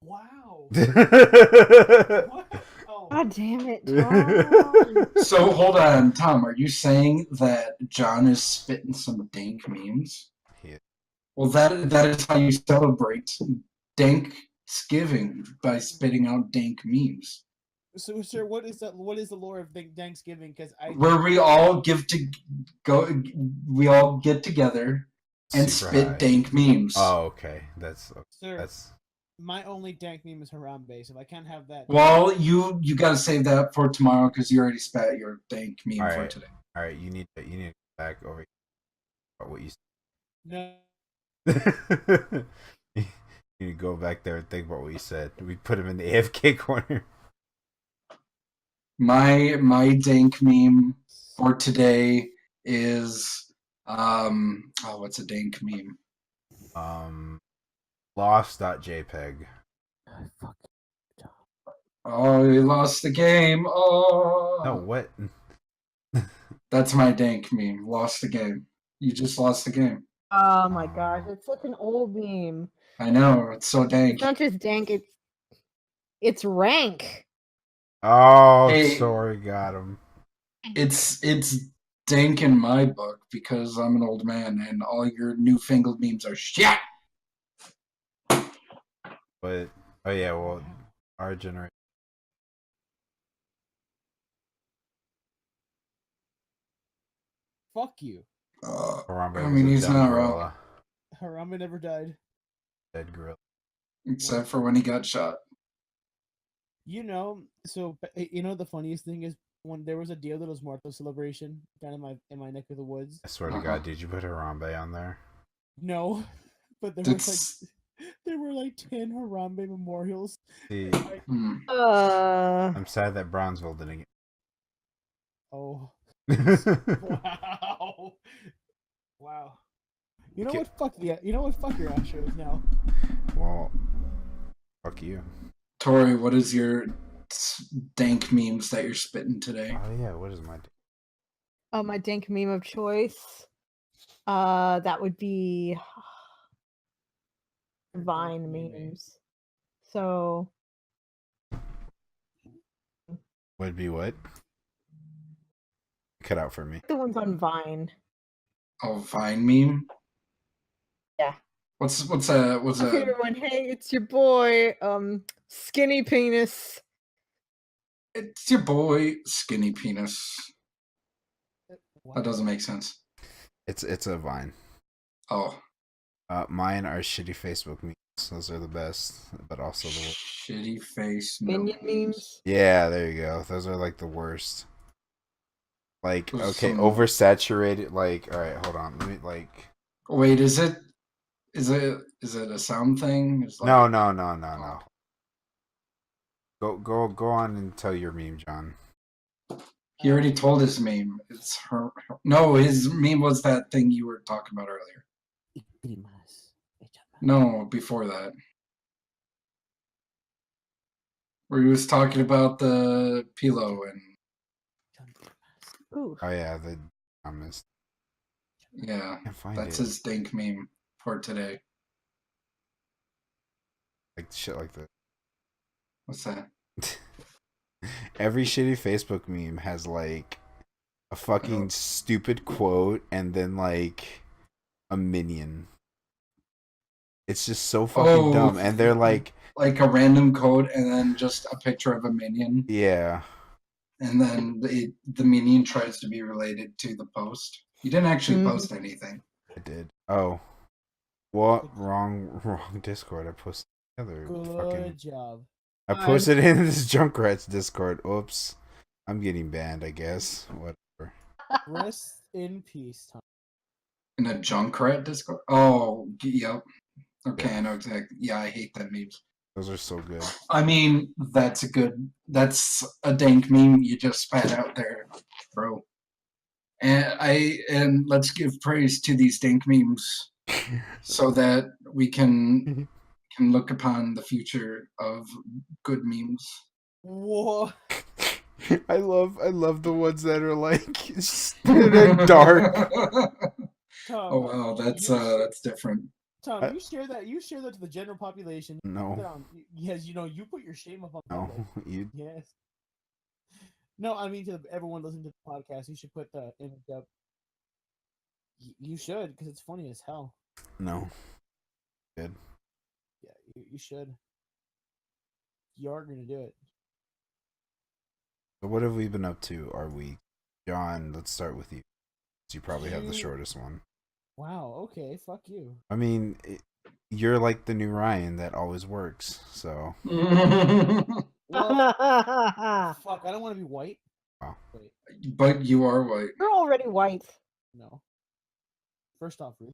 Wow. What? Wow. God damn it, Tom. So hold on, Tom. Are you saying that John is spitting some dank memes? Yeah. Well, that is how you celebrate Thanksgiving, by spitting out dank memes. So, sir, what is that? What is the lore of Thanksgiving? Because Where we all we all get together and Super spit high. dank memes. Oh, okay. That's sir, my only dank meme is Harambe, so I can't have that. Well, you gotta save that for tomorrow because you already spat your dank meme for today. All right. You need to go back over what you No. said. You need to go back there and think about what you said. We put him in the AFK corner. My dank meme for today is what's a dank meme? Lost.jpg. Fuck. Oh, he lost the game. Oh. No, what? That's my dank meme. Lost the game. You just lost the game. Oh my gosh, it's such an old meme. I know, it's so dank. It's not just dank, it's rank. Oh, Hey. sorry, got him. It's dank in my book because I'm an old man and all your newfangled memes are shit. But oh yeah, well, our generation. Fuck you. Harambe I was mean, a he's dumb not gorilla. wrong. Harambe never died. Dead gorilla. Except for when he got shot. You know, so you know the funniest thing is when there was a Dia de los Muertos celebration down in my neck of the woods. I swear to God, did you put Harambe on there? No, but there were like 10 Harambe memorials. See, I'm sad that Bronzeville didn't get. Oh. Wow. Wow. Wow. You know what? Fuck your Astros now. Well, fuck you. Tori, what is your dank memes that you're spitting today? Oh yeah, what is my? my dank meme of choice. That would be Vine memes. So Would be what? Cut out for me. the ones on Vine. Oh, Vine meme? Yeah. What's My favorite one. Hey, it's your boy, Skinny Penis. It's your boy, Skinny Penis. That doesn't make sense. It's a Vine. Oh. Mine are shitty Facebook memes. Those are the best, but also the worst. Shitty face Minion memes. Yeah, there you go. Those are like the worst. Like, okay, Some... oversaturated. Like, all right, hold on. Let me like. Wait, is it a sound thing? Like... No. Go on and tell your meme, John. He already told his meme. It's her. No, his meme was that thing you were talking about earlier. No, before that. Where he was talking about the pillow and... Ooh. Oh yeah, the dumbest. Yeah, that's his dank meme for today. Like shit like that. What's that? Every shitty Facebook meme has like a fucking stupid quote and then like a minion. It's just so fucking dumb, and they're like a random code and then just a picture of a minion. Yeah. And then the minion tries to be related to the post. You didn't actually post anything. I did. Oh. What? Wrong Discord. I posted together. Good job. I posted in this Junkrat's Discord. Oops. I'm getting banned, I guess. Whatever. Rest in peace, Tom. In a Junkrat Discord? Oh, yep. Okay, I know exactly. Yeah, I hate that memes. Those are so good. I mean, that's a dank meme you just spat out there, bro. And let's give praise to these dank memes so that we can look upon the future of good memes. Whoa. I love the ones that are like spinning dark. Tom, oh wow, that's different. Tom, I- you share that to the general population. No, Yes, you put your shame up on no, public. you. Yes. No, I mean to everyone listening to the podcast, you should put the image up. You should, because it's funny as hell. No. Good. Yeah, you should. You are gonna do it. So what have we been up to our week? John, let's start with you. You probably have the shortest one. Wow. Okay. Fuck you. I mean, you're like the new Ryan that always works. So Well, fuck. I don't want to be white. Wow. Wait. But you are white. You're already white. No. First off, rude.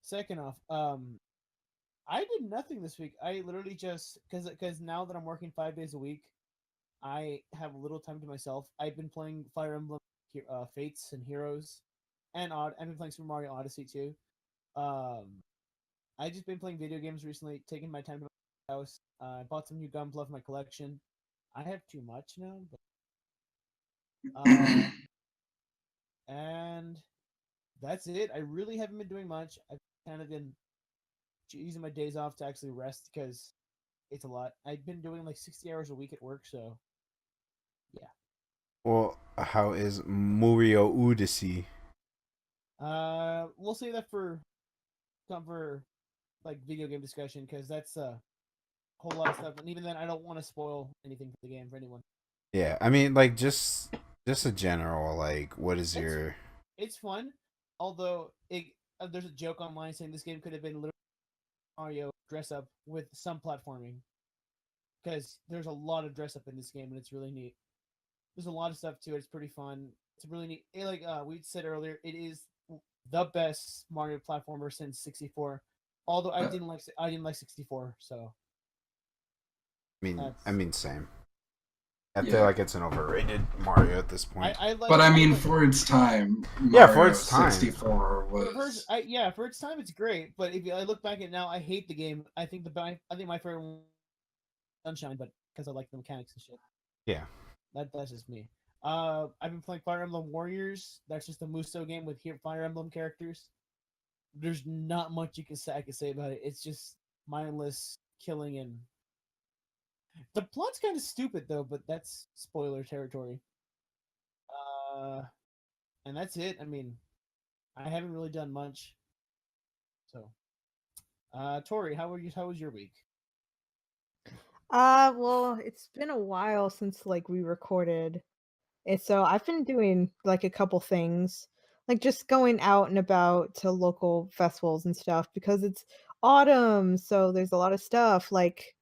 Second off, I did nothing this week. I literally just because now that I'm working 5 days a week, I have a little time to myself. I've been playing Fire Emblem, Fates and Heroes, and I've been playing Super Mario Odyssey too. I just been playing video games recently, taking my time to my house. I bought some new Gunpla for my collection. I have too much now, but and that's it. I really haven't been doing much. I've kind of been using my days off to actually rest because it's a lot. I've been doing like 60 hours a week at work, so yeah. well, how is Mario Odyssey? We'll save that for like video game discussion because that's a whole lot of stuff, and even then, I don't want to spoil anything for the game for anyone. Yeah, I mean, like just a general, like, what is your? It's fun, although there's a joke online saying this game could have been literally Mario dress up with some platforming, because there's a lot of dress up in this game and it's really neat. There's a lot of stuff to it. It's pretty fun. It's really neat. Like we said earlier, it is the best Mario platformer since 64. Although I didn't like 64, so. I mean, same. I feel like it's an overrated Mario at this point. But I mean, for its time, yeah, for its time, 64 was. For its time, it's great. But if I look back at it now, I hate the game. I think my favorite one, Sunshine, but because I like the mechanics and shit. Yeah, that's just me. I've been playing Fire Emblem Warriors. That's just a Muso game with Fire Emblem characters. There's not much I can say about it. It's just mindless killing and. The plot's kind of stupid though, but that's spoiler territory. And that's it. I mean, I haven't really done much. So, Tori, how was your week? Well, it's been a while since like we recorded. And so I've been doing like a couple things, like just going out and about to local festivals and stuff because it's autumn, so there's a lot of stuff like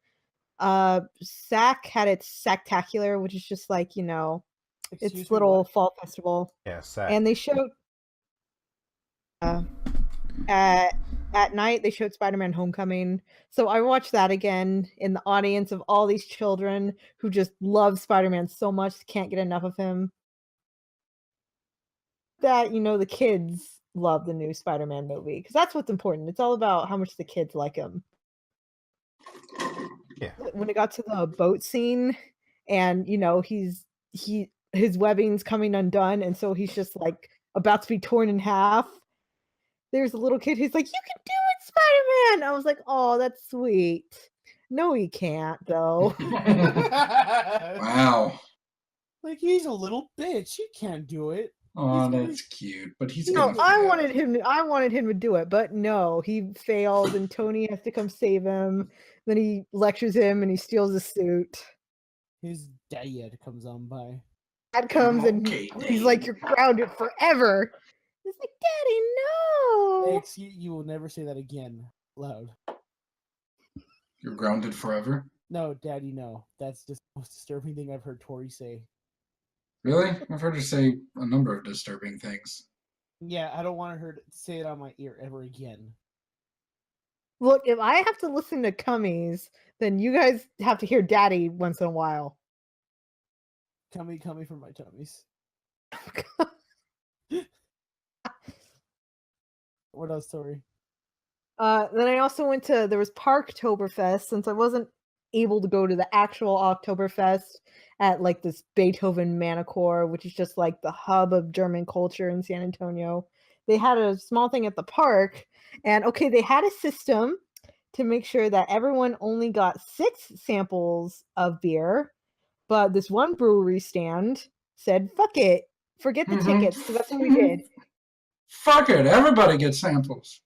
SAC had its Sactacular, which is just like, its little fall festival. Yeah, SAC. And they showed at night they showed Spider-Man Homecoming. So I watched that again in the audience of all these children who just love Spider-Man so much, can't get enough of him. That, the kids love the new Spider-Man movie because that's what's important. It's all about how much the kids like him. Yeah. When it got to the boat scene and his webbing's coming undone and so he's just like about to be torn in half, there's a little kid who's like, "You can do it, Spider-Man!" I was like, "Oh, that's sweet." No, he can't though. Wow. Like, he's a little bitch. He can't do it. Oh, that's cute. But he's I wanted him to do it, but no, he fails and Tony has to come save him. Then he lectures him and he steals his suit. His dad comes on by. Dad comes and he's like, "You're grounded forever." He's like, "Daddy, no." X, you will never say that again loud. You're grounded forever? No, Daddy, no. That's just the most disturbing thing I've heard Tori say. Really? I've heard her say a number of disturbing things. Yeah, I don't want her to say it on my ear ever again. Look, if I have to listen to Cummies, then you guys have to hear Daddy once in a while. Cummy for my tummies. What else, Tori? Then I also went to, there was Parktoberfest, since I wasn't able to go to the actual Oktoberfest at like this Beethoven Manicor, which is just like the hub of German culture in San Antonio. They had a small thing at the park, And okay, they had a system to make sure that everyone only got 6 samples of beer, but this one brewery stand said, "Fuck it, forget the tickets." So that's what we did. Fuck it, everybody gets samples.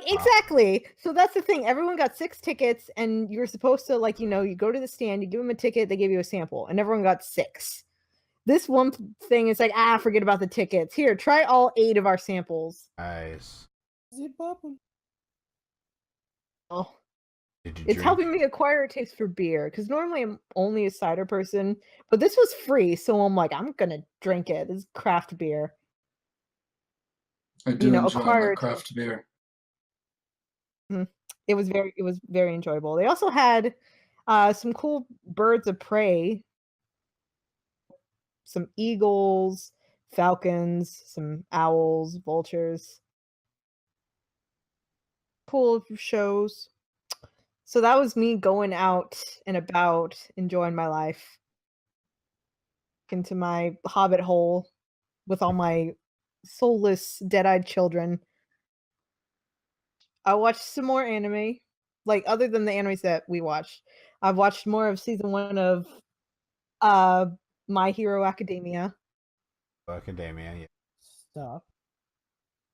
Exactly. So that's the thing. Everyone got 6 tickets, and you were supposed to, like, you go to the stand, you give them a ticket, they give you a sample, and everyone got 6. This one thing is like, forget about the tickets. Here, try all 8 of our samples. Nice. Oh, Did you it's drink? helping me acquire a taste for beer, because normally I'm only a cider person, but this was free, so I'm like, I'm gonna drink it. This is craft beer. I do enjoy my acquire a craft beer. It was very enjoyable. They also had some cool birds of prey, some eagles, falcons, some owls, vultures. Cool shows. So that was me going out and about, enjoying my life. Into my hobbit hole with all my soulless, dead-eyed children. I watched some more anime, like other than the animes that we watched. I've watched more of season 1 of My Hero Academia. Academia, Stop.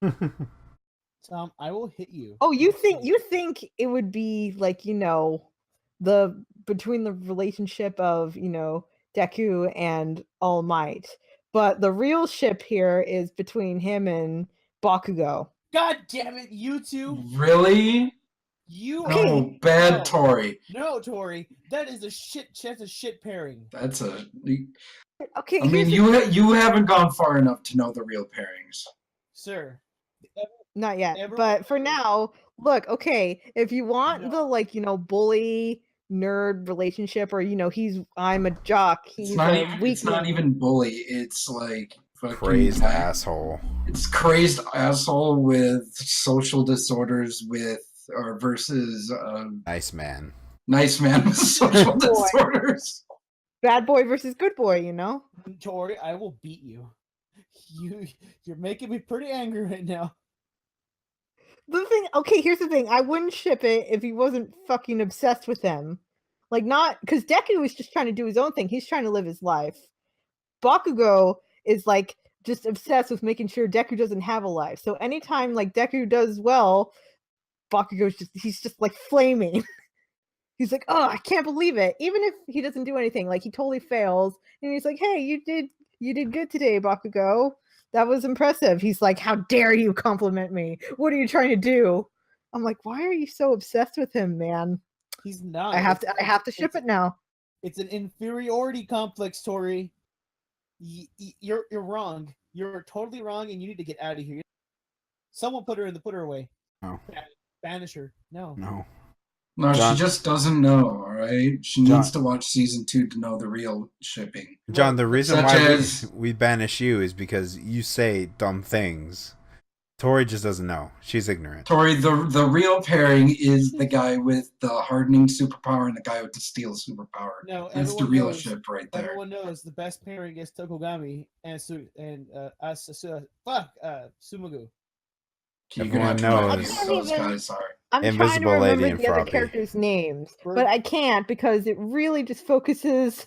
yeah. Tom, I will hit you. Oh, you think it would be like, the between the relationship of, Deku and All Might. But the real ship here is between him and Bakugo. God damn it, you two! Really? You Okay. No, bad No. Tori. No, Tori, that's a shit pairing. That's a. Okay, I mean, here's the- you haven't gone far enough to know the real pairings. Sir. not yet. everyone But for knows- now, look, okay, if you want No. the bully nerd relationship, or I'm a jock, he's It's not a even. weakling. It's not even bully. It's like fucking Crazed guy. asshole. It's crazed asshole with social disorders versus Nice man. nice man with social Boy. disorders. Bad boy versus good boy, Tori, I will beat you. You're making me pretty angry right now. Here's the thing. I wouldn't ship it if he wasn't fucking obsessed with him. Like, not because Deku was just trying to do his own thing. He's trying to live his life. Bakugo is like just obsessed with making sure Deku doesn't have a life. So anytime like Deku does well, he's just like flaming. He's like, oh, I can't believe it. Even if he doesn't do anything, like he totally fails, and he's like, hey, you did good today, Bakugo. That was impressive. He's like, how dare you compliment me? What are you trying to do? I'm like, why are you so obsessed with him, man? He's not. I have to ship it now. It's an inferiority complex, Tori. You're wrong. You're totally wrong, and you need to get out of here. Someone put her away. No. Banish her. No. No, John- she just doesn't know, alright? She John- needs to watch season 2 to know the real shipping. John, the reason Such why as- we banish you is because you say dumb things. Tori just doesn't know. She's ignorant. Tori, the real pairing is the guy with the hardening superpower and the guy with the steel superpower. No, That's the everyone real knows. ship right there. Everyone knows the best pairing is Tokugami and Sumugu. You're gonna have to Everyone remind me knows. what those guys are. I'm trying to Invisible Lady remember and the other Froppy. characters' names, but I can't because it really just focuses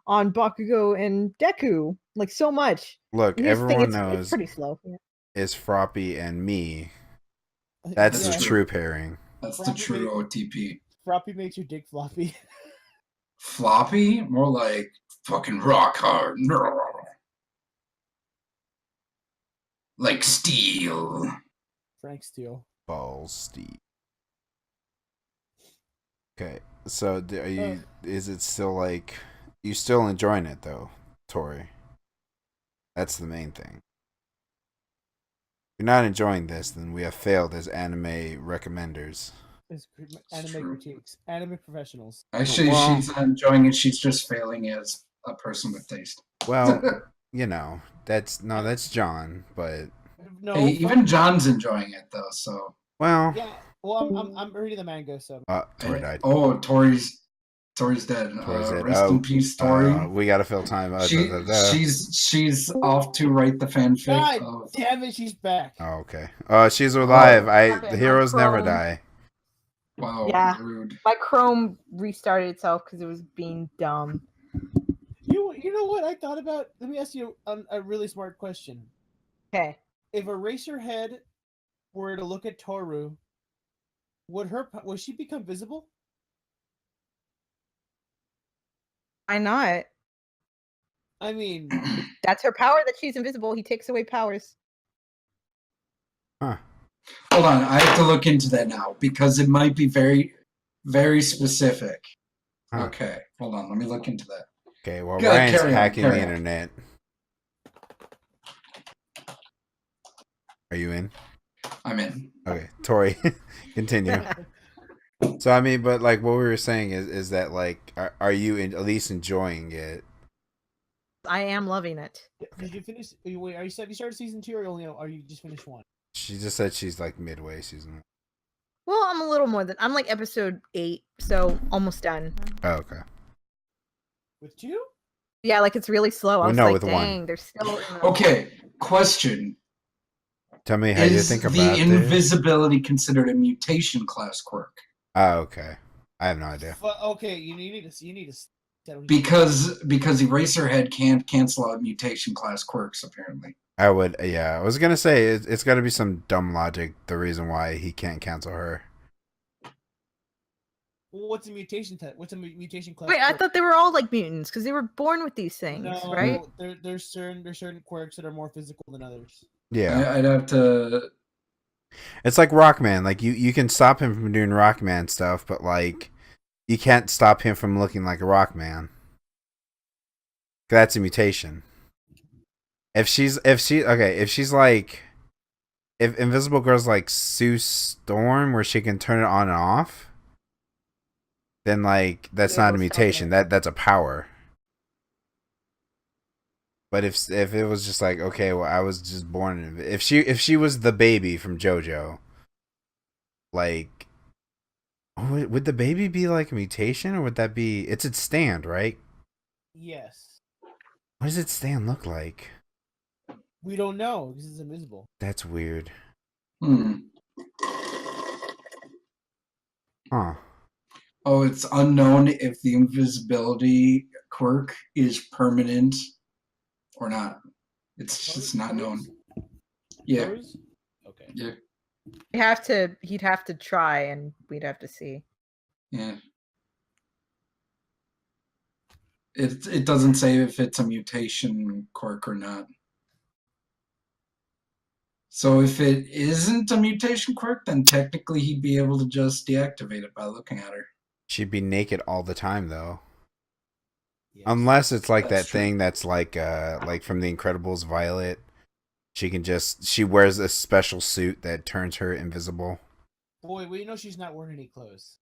on Bakugo and Deku like so much. Look, And here's the thing, everyone it's knows pretty slow. Yeah. is Froppy and me. That's Yeah. the true pairing. That's the Froppy true made- OTP. Froppy makes your dick floppy. Floppy? More like fucking rock hard. Like steel. Frank Steele. Balls Steve. Okay, so are you? Is it still like you still enjoying it though, Tori? That's the main thing. If you're not enjoying this, then we have failed as anime recommenders. It's anime true. critiques. Anime professionals. Actually, Well- she's not enjoying it. She's just failing as a person with taste. Well, that's John, but No, Hey, even fuck- John's enjoying it though. So well, Yeah. Well, I'm reading the manga, so Tori died. oh, Tori's Tori's dead. Tori's dead. Rest in peace, Tori. We gotta fill time. She's off to write the fanfic God of. damn it, she's back. Oh, okay. She's alive. Okay, The heroes never Chrome. die. Wow, Yeah. rude. My Chrome restarted itself because it was being dumb. You know what I thought about? Let me ask you a really smart question. Okay. If Eraserhead were to look at Toru, would she become visible? Why not? I mean, That's her power that she's invisible. He takes away powers. Huh. Hold on, I have to look into that now because it might be very, very specific. Huh. Okay, hold on, let me look into that. Okay, well, Go, Ryan's carry on, hacking the carry on. internet. Are you in? I'm in. Okay, Tori, continue. So I mean, but like what we were saying is that like, are you at least enjoying it? I am loving it. did you finish? Wait, have you started season 2 or are you just finished 1? She just said she's like midway season. Well, I'm a little more than I'm like episode 8, so almost done. Oh, okay. With 2? Yeah, like it's really slow. I Well, was no, like, with one. dang, they're still. Okay, question. Tell me how you Is think about the this. invisibility considered a mutation class quirk? Oh, okay. I have no idea. Okay, you need to. Because Eraserhead can't cancel out mutation class quirks, apparently. I would, yeah. I was gonna say it's got to be some dumb logic. The reason why he can't cancel her. Well, what's a mutation What's a mutation class? Wait, I quirk? thought they were all like mutants because they were born with these things, No, right? There's certain quirks that are more physical than others. Yeah, I'd have to. it's like Rockman. Like you can stop him from doing Rockman stuff, but like you can't stop him from looking like a Rockman. That's a mutation. If she's like, if Invisible Girl's like Sue Storm, where she can turn it on and off, then like that's Yeah, not a we'll mutation. stop That's a power. But if it was just like, okay, well, I was just born. If she was the baby from JoJo, like, would the baby be like a mutation, or would that be? It's its stand, right? Yes. What does its stand look like? We don't know because it's invisible. That's weird. Hmm. Huh. Oh, it's unknown if the invisibility quirk is permanent or not. It's just not known. Yeah. Toru's? Okay. Yeah. He'd have to try, and we'd have to see. Yeah. It doesn't say if it's a mutation quirk or not. So if it isn't a mutation quirk, then technically he'd be able to just deactivate it by looking at her. She'd be naked all the time, though. Yes. Unless it's like That's that true. thing that's like from The Incredibles, Violet. She wears a special suit that turns her invisible. Boy, we know she's not wearing any clothes.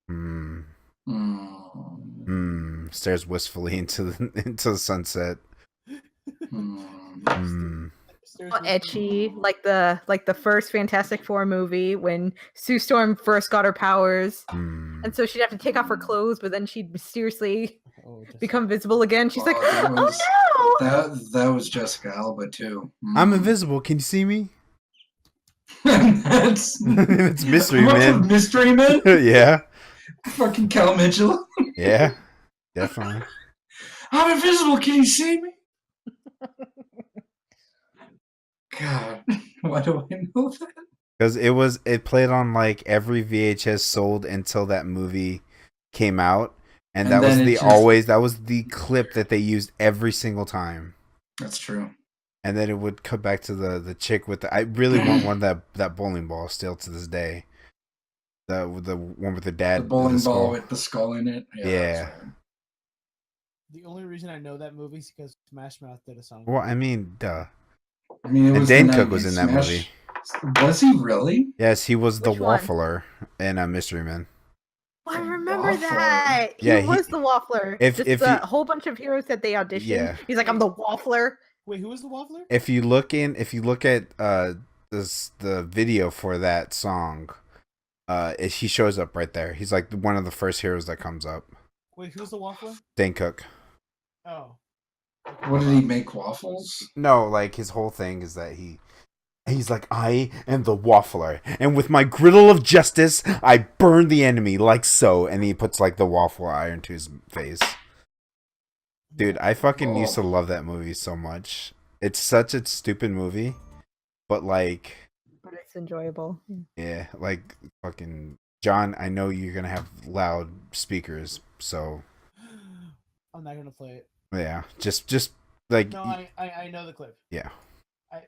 Hmm. Hmm. Stares wistfully into the sunset. Hmm. Etchy, like the first Fantastic Four movie when Sue Storm first got her powers, Hmm. and so she'd have to take off her clothes, but then she'd mysteriously Just become visible again. She's like, that was- "Oh no!" That was Jessica Alba too. I'm invisible. Can you see me? That's It's Mystery What's Man. with Mystery Man? Yeah. Fucking Cal Mitchell. Yeah. Definitely. I'm invisible. Can you see me? God, why do I know that? Because it played on like every VHS sold until that movie came out, and that was then that was the clip that they used every single time. That's true. And then it would cut back to the chick with I really want one that bowling ball still to this day. The one with the dad. The bowling skull. ball with the skull in it. Yeah. that's right. The only reason I know that movie is because Smash Mouth did a song. Well, I mean, duh. I mean, it And was Dane the Cook was 90s in that Smash- movie. Was he really? Yes, he was the Which one? waffler in Mystery Man. I remember Waffler. that. Yeah, he was the waffler. if Just a whole bunch of heroes that they auditioned. Yeah. He's like, I'm the waffler. Wait, who was the Waffler? If you look at the video for that song, he shows up right there. He's like one of the first heroes that comes up. Wait, who's the waffler? Dane Cook. Oh. What did he make, waffles? No, like his whole thing is that he's like, I am the waffler, and with my griddle of justice, I burn the enemy like so, and he puts like the waffle iron to his face. Dude, I fucking used to love that movie so much. It's such a stupid movie, but like, But it's enjoyable. yeah, like fucking John, I know you're gonna have loud speakers, so I'm not gonna play it. yeah, just like No, I know the clip. yeah.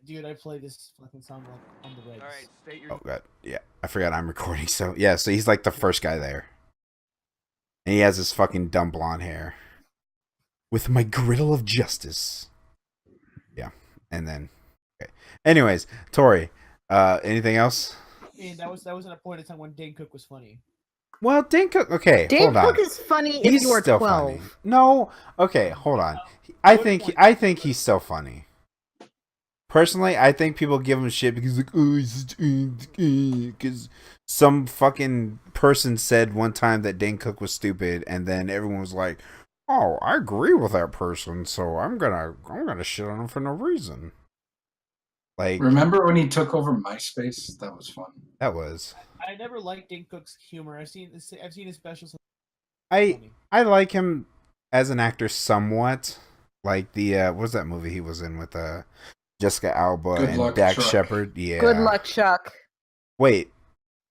Dude, I play this fucking song like on the regs. All right, state your Oh god, yeah, I forgot I'm recording. So yeah, so he's like the first guy there, and he has this fucking dumb blonde hair. With my griddle of justice. Yeah, and then okay. Anyways, Tori, anything else? And that was at a point in time when Dane Cook was funny. Well, Dane Cook. Okay, Dane hold on. Cook is funny if He's you are still 12. funny. No, okay, hold on. I think he's still funny. Personally, I think people give him shit because like, oh, because some fucking person said one time that Dane Cook was stupid, and then everyone was like, "Oh, I agree with that person, so I'm gonna shit on him for no reason." Like, Remember when he took over MySpace? That was fun. that was I never liked Dane Cook's humor. I've seen his specials. I like him as an actor somewhat. Like the what was that movie he was in with Jessica Alba Good and Luck, Dax Chuck. Shepard? Yeah. Good luck, Chuck. Wait,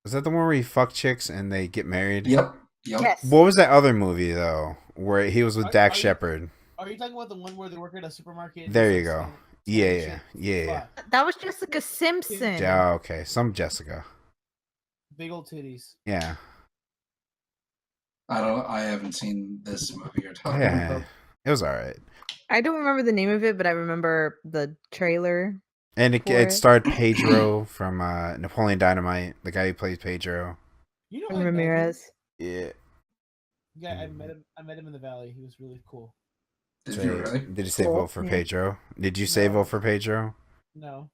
was that the one where he fuck chicks and they get married? Yep. Yes. What was that other movie though, where he was with Are- Dax are you- Shepard? Are you talking about the one where they work at a supermarket? There you It's go. like Yeah. Fuck. That was Jessica Simpson. Yeah, okay. Some Jessica. Big old titties. Yeah. I haven't seen this movie you're talking Yeah. about. It was alright. I don't remember the name of it, but I remember the trailer. And it For it. starred Pedro from Napoleon Dynamite, the guy who plays Pedro. You know, From I met him. Ramirez. Yeah. Yeah, I met him in the valley. He was really cool. Did So, you really? did you say Cool, vote for yeah. Pedro? Did you say No. vote for Pedro? No.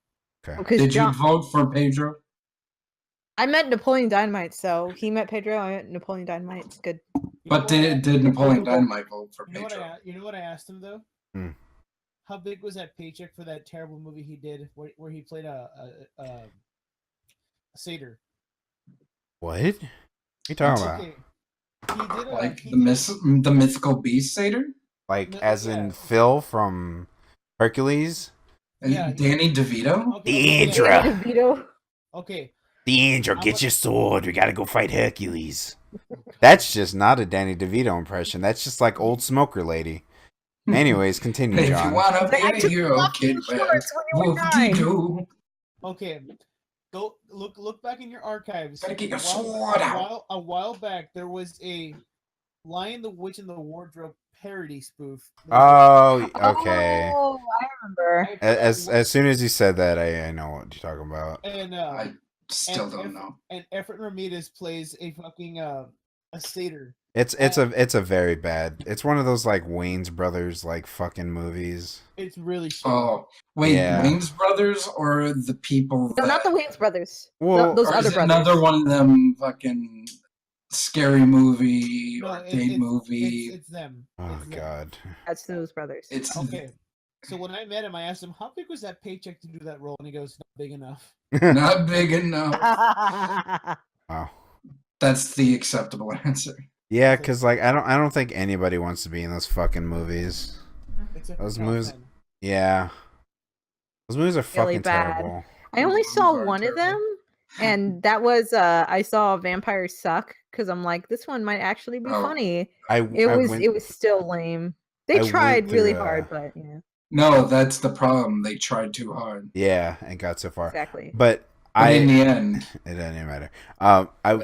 Okay. Because Did you vote for Pedro? I met Napoleon Dynamite, so he met Pedro. I met Napoleon Dynamite. It's good. You know But what did Napoleon Dynamite vote for You know Pedro? you know what I asked him though? Hmm. How big was that paycheck for that terrible movie he did where he played a satyr? What? What are you talking about? Okay. He did Like he the mythical beast satyr? Like, No, as yeah. in Phil from Hercules? Yeah. Danny DeVito? Okay, Deandra. Danny DeVito. Okay. Deandra, I'm get a- your sword. We gotta go fight Hercules. That's just not a Danny DeVito impression. That's just like old smoker lady. Anyways, continue, If you John. wanna be I a took hero, off kid, your shorts when you were whoop-de-doo. Okay. Go look back in your archives. Gotta get your A while- sword out. A while back, there was a Lion the Witch in the Wardrobe parody spoof. Oh, okay. Oh, I remember. As soon as you said that, I know what you're talking about. And I still and don't know. And Efren Ramirez plays a fucking a satyr. It's a very bad. It's one of those like Wayne's Brothers like fucking movies. It's really shitty. Oh, wait, Yeah. Wayne's Brothers or the people No, that... not the Wayans brothers. Well, Those or other is it brothers. another one of them fucking scary movie No, or date movie? It's them. Oh It's them. God. That's those brothers. It's Okay. So when I met him, I asked him how big was that paycheck to do that role, and he goes, "Not big enough." not big enough. Wow. That's the acceptable answer. Yeah, cause like I don't think anybody wants to be in those fucking movies. Except Those for movies- Cal Penn. Yeah. Those movies are Really fucking bad. terrible. I only Those saw are one of terrible. them, and that was I saw Vampires Suck because I'm like, this one might actually be Oh. funny. I It was still lame. They I went tried really through, hard, but yeah, No, that's the problem. They tried too hard. yeah, and got so far. exactly. But But in I the end, it doesn't even matter.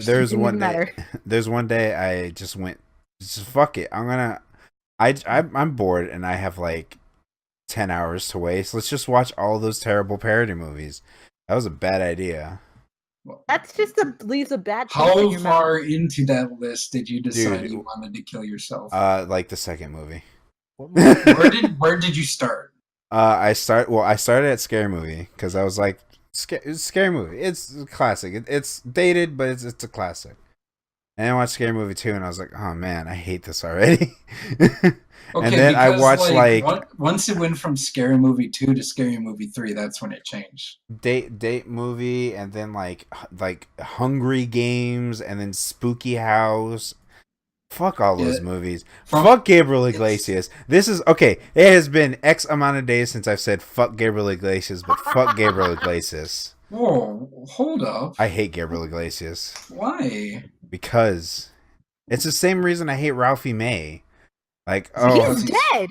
There's Didn't one even day. matter. There's one day I just went. Just fuck it. I'm bored and I have like 10 hours to waste. Let's just watch all those terrible parody movies. That was a bad idea. That's just leaves a bad taste in how your mouth. far into that list did you decide Dude. you wanted to kill yourself? Like the second movie. What movie? Where did you start? I started at Scary Movie because I was like, Scary Movie. It's a classic. It's dated, but it's a classic. And I watched Scary Movie 2, and I was like, oh man, I hate this already. Okay, and then I because, watched once it went from Scary Movie 2 to Scary Movie 3, that's when it changed. date movie, and then like Hungry Games, and then Spooky House. Fuck all those movies. Fuck Gabriel Iglesias. This is okay. It has been X amount of days since I've said fuck Gabriel Iglesias, but fuck Gabriel Iglesias. Whoa, hold up. I hate Gabriel Iglesias. Why? Because it's the same reason I hate Ralphie May. Like, He's dead.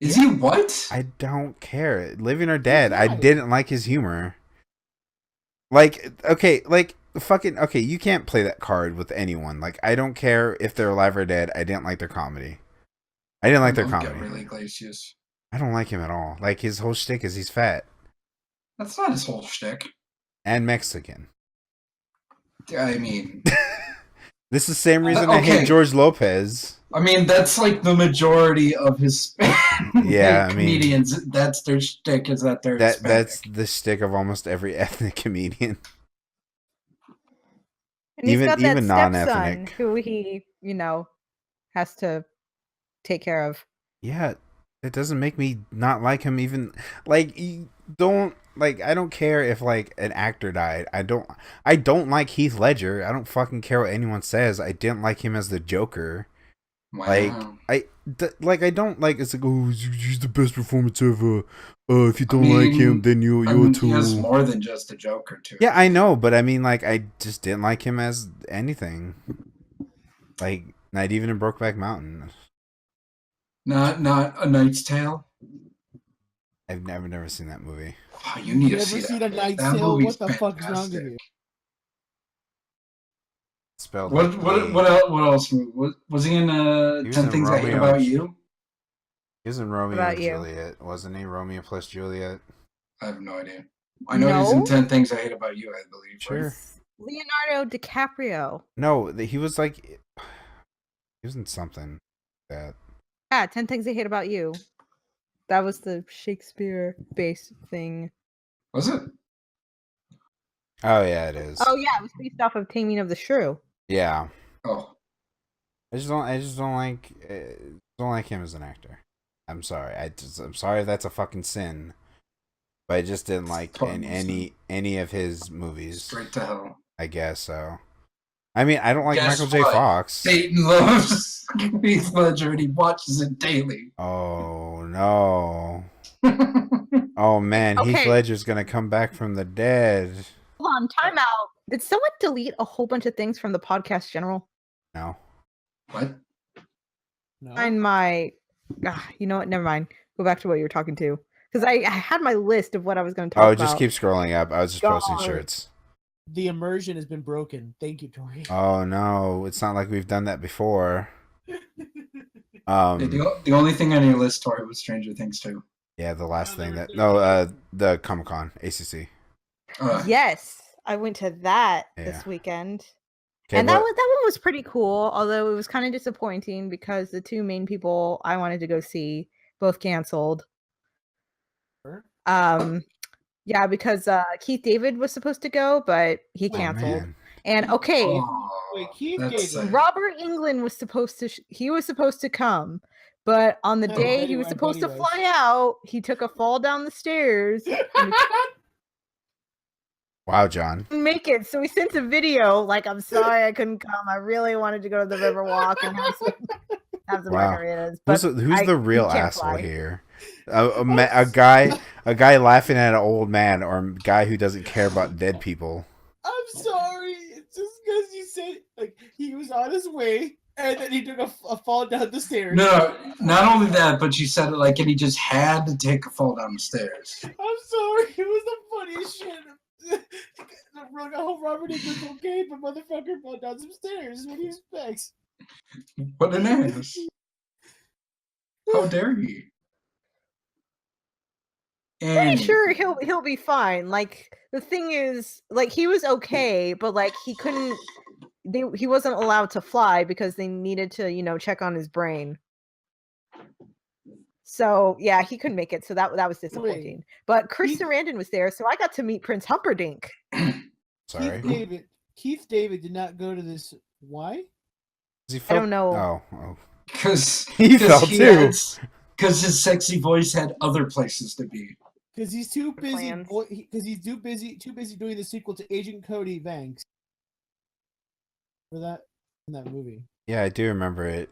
Is he what? I don't care. Living or dead, I didn't like his humor. Like, okay, you can't play that card with anyone. Like, I don't care if they're alive or dead. I didn't like their comedy. I didn't like their comedy. Really Iglesias. I don't like him at all. Like, his whole shtick is he's fat. That's not his whole shtick. And Mexican. I mean... This is the same reason I hate George Lopez. I mean, that's like the majority of his comedians. That's their shtick, is that they're Hispanic. That's the shtick of almost every ethnic comedian. And he's got even that non-ethnic, stepson who he, has to take care of. Yeah, it doesn't make me not like him. Even I don't care if like an actor died. I don't like Heath Ledger. I don't fucking care what anyone says. I didn't like him as the Joker. Wow. I don't like. It's like, oh, he's the best performance ever. If you don't like him, then you're too. He has more than just the Joker too. Yeah, I know, but I mean, like, I just didn't like him as anything. Like, not even in Brokeback Mountain. Not A Knight's Tale. I've never seen that movie. Oh, you need to see seen that. A Knight's That Tale? movie's What the fuck is wrong with fantastic. you? Spelled What else? Was he in He was 10 in Things I Hate Romeo. About You? He was in Romeo About and you? Juliet, wasn't he? Romeo plus Juliet. I have no idea. I know he's in 10 Things I Hate About You, I believe. Sure. Leonardo DiCaprio. No, he was like, he was in something that. Yeah, 10 Things I Hate About You. That was the Shakespeare-based thing. Was it? Oh yeah, it is. Oh yeah, it was based off of Taming of the Shrew. Yeah. Oh. I just don't like him as an actor. I'm sorry. I'm sorry if that's a fucking sin. But I just didn't like in any of his movies. Straight to hell. I guess so. I mean, I don't like Guess Michael J. what? Fox. Satan loves Heath Ledger and he watches it daily. Oh no. Oh man, Heath Okay. Ledger's gonna come back from the dead. Hold on, time out. Did someone delete a whole bunch of things from the podcast general? No. What? No. Find my... you know what? Never mind. Go back to what you were talking to. Because I had my list of what I was going to talk about. Just keep scrolling up. I was just posting shirts. The immersion has been broken. Thank you, Tori. Oh no, it's not like we've done that before. The only thing on your list, Tori, was Stranger Things 2. Yeah, the last thing the Comic-Con, ACC. Yes, I went to that this weekend. Okay, and that one was pretty cool, although it was kind of disappointing because the two main people I wanted to go see both canceled. Yeah, because Keith David was supposed to go, but he canceled. And Robert Englund was supposed to come, but on the day he was supposed to fly out, he took a fall down the stairs. Wow, John. Make it. So he sent a video like, I'm sorry I couldn't come. I really wanted to go to the Riverwalk and have some margaritas. But who's the real asshole here? A guy laughing at an old man, or a guy who doesn't care about dead people? I'm sorry. It's just because you said like he was on his way and then he took a fall down the stairs. No, not only that, but you said it like, and he just had to take a fall down the stairs. I'm sorry. It was the funniest shit. I hope Robert Englund's okay, but motherfucker fell down some stairs. What do you expect? What an ass. How dare he? Pretty sure he'll be fine. Like, the thing is, like, he was okay, but like he wasn't allowed to fly because they needed to, check on his brain. So yeah, he couldn't make it. So that was disappointing. But Chris Sarandon was there, so I got to meet Prince Humperdinck. Sorry. Keith David did not go to this. Why? I don't know. Oh. Because He fell too. Because his sexy voice had other places to be. Because he's too busy. Plans. Because he's too busy doing the sequel to Agent Cody Banks. For that in that movie. Yeah, I do remember it.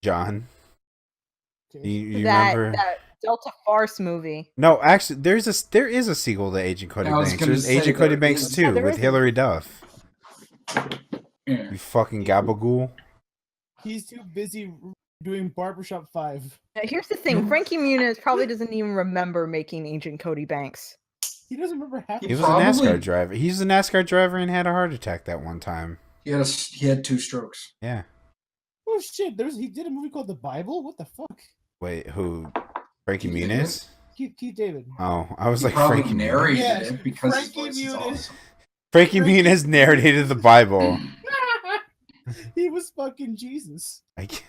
John. Okay. You that remember Delta Farce movie? No, actually there is a sequel to Agent Cody Banks. There's Agent Cody Banks 2 with Hilary Duff. Yeah. You fucking gabagool. He's too busy doing Barbershop 5. Now, here's the thing: Frankie Muniz probably doesn't even remember making Agent Cody Banks. He doesn't remember half. He was a NASCAR driver. He was a NASCAR driver and had a heart attack that one time. He had 2 strokes. Yeah. Oh shit! He did a movie called The Bible. What the fuck? Wait, who? Frankie Keith Muniz? Keith David. Oh, I was He like probably Frankie narrated Muniz. it because Frankie his voice is Muniz. awesome. Frankie Muniz narrated the Bible. He was fucking Jesus. It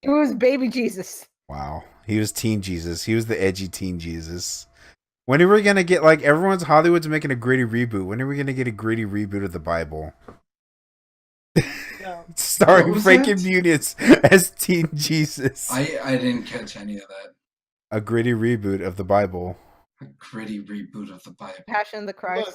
was baby Jesus. Wow. He was teen Jesus. He was the edgy teen Jesus. When are we going to get, like, Hollywood's making a gritty reboot. When are we going to get a gritty reboot of the Bible? No. Starring Frankie Muniz as teen Jesus. I didn't catch any of that. A gritty reboot of the Bible. A gritty reboot of the Bible. Passion of the Christ. Look.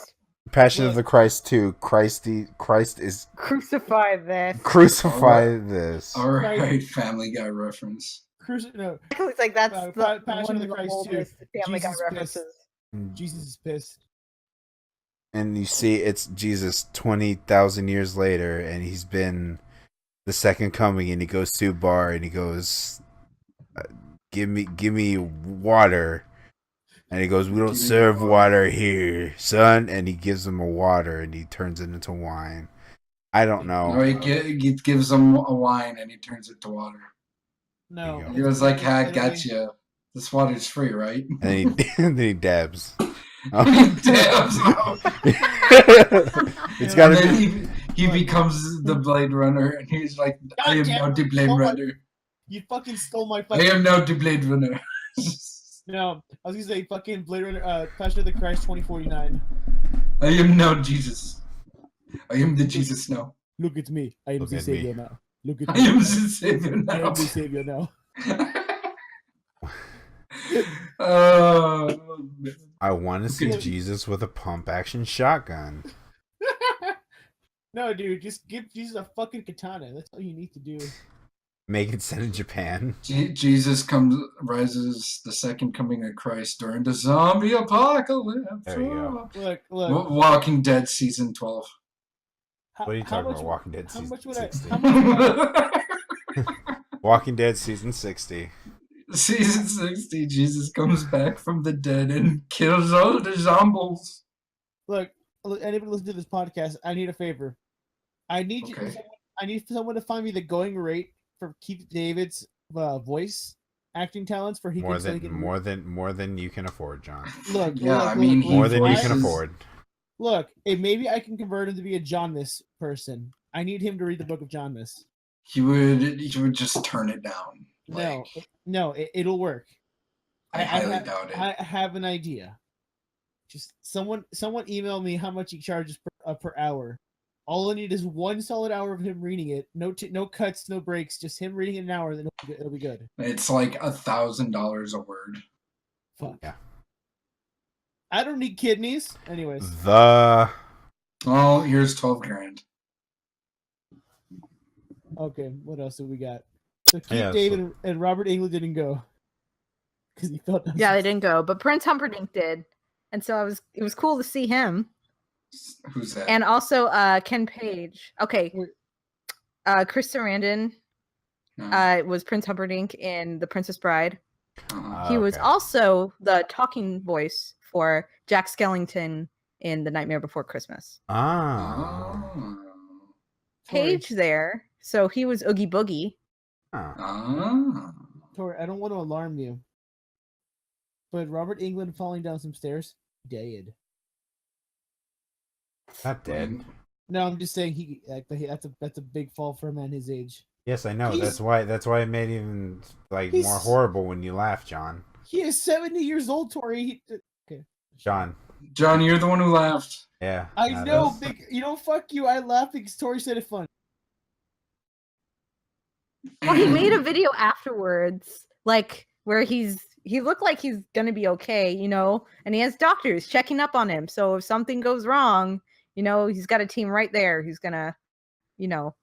Passion of the Christ 2. Christ is Crucify this. crucify this. All right, Family Guy reference. No, It's like that's the Passion one of the of Christ too. oldest Family Guy Jesus references. Jesus is pissed. And you see it's Jesus 20,000 years later, and he's been the second coming, and he goes to a bar, and he goes, give me water. And he goes, we don't serve water here, son. And he gives him a water, and he turns it into wine. I don't know. No, he gives him a wine, and he turns it to water. No. There you He was like, I got you. This water's free, right? And then he dabs. Damn, so. It's gotta And be. then he becomes the Blade Runner, and he's like, I am now the Blade Runner. You fucking stole my I fucking. am now the Blade Runner. No, I was gonna say fucking Blade Runner, Passion of the Christ 2049. I am now Jesus. I am the Jesus now. Look at me. I am Look the at savior me. now. Look at I me. am the Savior I now. am the savior now. Oh, man. I want to see Yeah. Jesus with a pump action shotgun. No, dude, just give Jesus a fucking katana. That's all you need to do. Make it set in Japan. Jesus rises the second coming of Christ during the zombie apocalypse. There you go. Look. Walking Dead season 12. What are you talking about? Walking Dead How season much would 60. How much would Walking Dead season 60. Season 60, Jesus comes back from the dead and kills all the zombies. Look, anybody listen to this podcast, I need a favor. I need Okay. I need someone to find me the going rate for Keith David's voice acting talents for More than you can afford, John. Look, Yeah, look, I mean, look, More look, than you I- can afford. Look, maybe I can convert him to be a Johnmas person. I need him to read the book of Johnmas. He would just turn it down. It'll work. I highly doubt it. I have an idea. Just someone email me how much he charges per hour. All I need is one solid hour of him reading it. No cuts, no breaks. Just him reading it an hour. Then it'll be good. It's like $1,000 a word. Fuck. Yeah. I don't need kidneys. Anyways. The Oh, here's 12 grand. Okay. What else have we got? So Keith Yeah, David and Robert Englund didn't go because he felt. Yeah, they didn't go, but Prince Humperdinck did, and so it was cool to see him. Who's that? And also Ken Page. Okay. Chris Sarandon was Prince Humperdinck in The Princess Bride. He was okay. also the talking voice for Jack Skellington in The Nightmare Before Christmas. Ah. Page there, so he was Oogie Boogie. Tori, I don't want to alarm you, but Robert Englund falling down some stairs, dead. Not dead. No, I'm just saying that's a big fall for a man his age. Yes, I know. He's- That's why it made it even like He's- more horrible when you laugh, John. He is 70 years old, Tori. Okay. John. John, you're the one who laughed. Yeah. I not know, us. you know, fuck you. I laughed because Tori said it fun. Well, he made a video afterwards, like where he looked like he's gonna be okay, you know, and he has doctors checking up on him. So if something goes wrong, you know, he's got a team right there who's gonna, you know.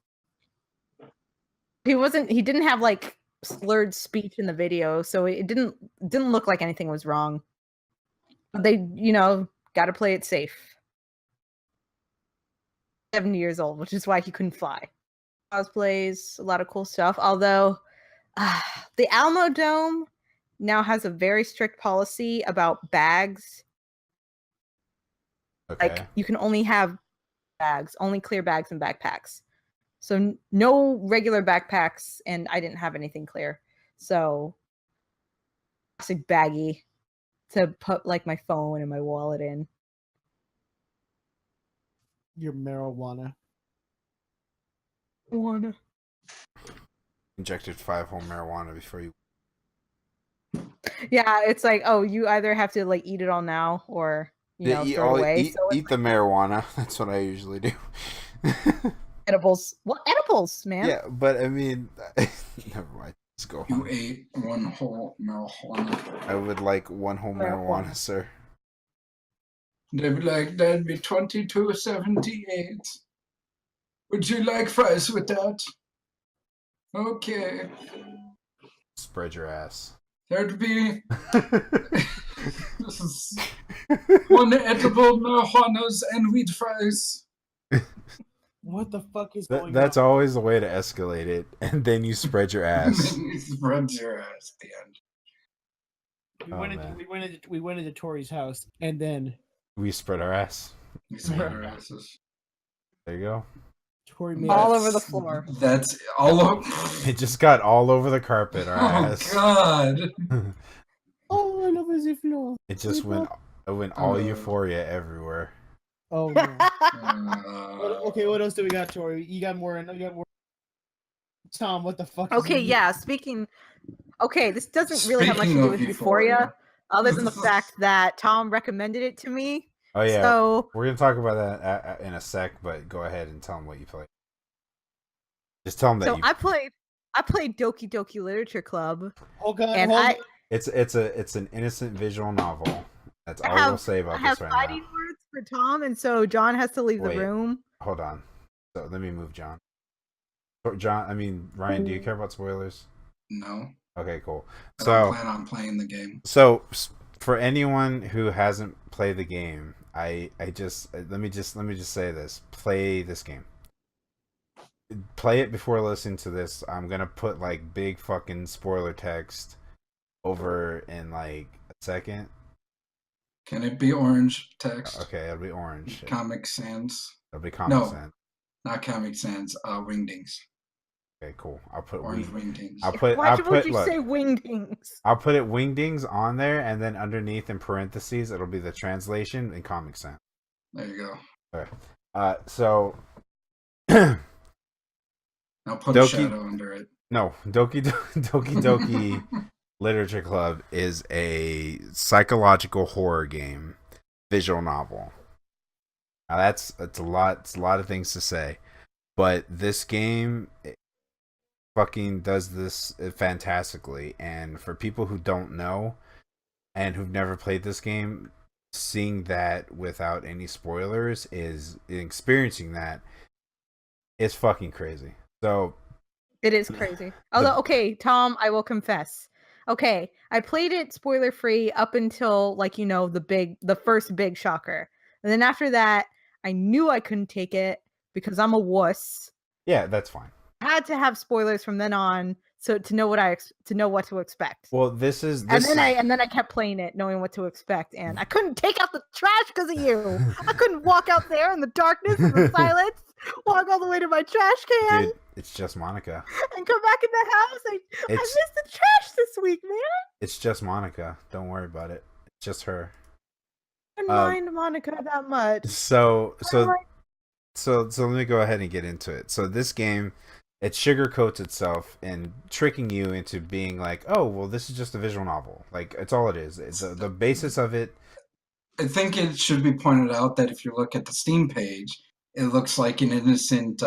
He didn't have like slurred speech in the video, so it didn't look like anything was wrong. They, you know, gotta play it safe. 70 years old, which is why he couldn't fly. Cosplays, a lot of cool stuff. Although the Alamo Dome now has a very strict policy about bags. Okay. Like you can only have bags, only clear bags and backpacks. So no regular backpacks, and I didn't have anything clear. So plastic baggie to put like my phone and my wallet in. Your marijuana. Injected 5 whole marijuana before you. Yeah, it's like, oh, you either have to like eat it all now or you know throw it away. So Eat the marijuana. That's what I usually do. edibles. What edibles, man? Yeah, but I mean, never mind. Let's go You home. ate one whole marijuana. I would like 1 whole marijuana, sir. They'd be like, that'd be $22.78. Would you like fries with that? Okay. Spread your ass. There'd be one edible marijuanas and wheat fries. What the fuck is going That's on? always the way to escalate it, and then you spread your ass. You spread your ass at the end. We went into Tori's house, and then We spread our ass. You spread our asses. There you go. Tori made All us- over the floor. That's all over. It just got all over the carpet. Our Oh ass. God! Oh, I love his floor. It just went. It went all euphoria everywhere. Oh no. Okay, what else do we got, Tori? You got more. Tom, what the fuck? is Okay, in- yeah. Okay, this doesn't really have much to Speaking do of with Euphoria. Euphoria, other than the fact that Tom recommended it to me. Oh yeah, So we're gonna talk about that in a sec. But go ahead and tell them what you played. Just tell them that so you. I played Doki Doki Literature Club, Hold on, and hold I on. It's an innocent visual novel. That's all have- we'll say I about have this right fighting now. words for Tom, and so John has to leave Wait. the room. Hold on. So let me move John. Ryan, do you care about spoilers? No. Okay, cool. I So don't plan on playing the game. So for anyone who hasn't played the game, I just let me just say this: play this game. Play it before listening to this. I'm gonna put like big fucking spoiler text over in like a second. Can it be orange text? Okay, it'll be orange. Comic Sans. It'll be Comic No. Sans. Not Comic Sans. Wingdings. Okay, cool. I'll put Orange Wingdings. Why would you say wingdings? I'll put it wingdings on there, and then underneath in parentheses, it'll be the translation in Comic Sans. There you go. Okay. So. Now put a shadow under it. No, Doki Doki Literature Club is a psychological horror game, visual novel. Now it's a lot of things to say, but this game fucking does this fantastically. And for people who don't know and who've never played this game, seeing that without any spoilers is experiencing that is fucking crazy. So It is crazy. Although, okay, Tom, I will confess. Okay, I played it spoiler free up until like the first big shocker, and then after that, I knew I couldn't take it because I'm a wuss. yeah, that's fine. I had to have spoilers from then on, so to know what to expect. Well, this is and then I kept playing it, knowing what to expect, and I couldn't take out the trash because of you. I couldn't walk out there in the darkness and the silence, walk all the way to my trash can. Dude, it's just Monica. And come back in the house. I missed the trash this week, man. It's just Monica. Don't worry about it. It's just her. I didn't mind Monica that much. So let me go ahead and get into it. So this game it sugarcoats itself and tricking you into being like, oh, well, this is just a visual novel. Like, it's all it is. The basis of it. I think it should be pointed out that if you look at the Steam page, it looks like an innocent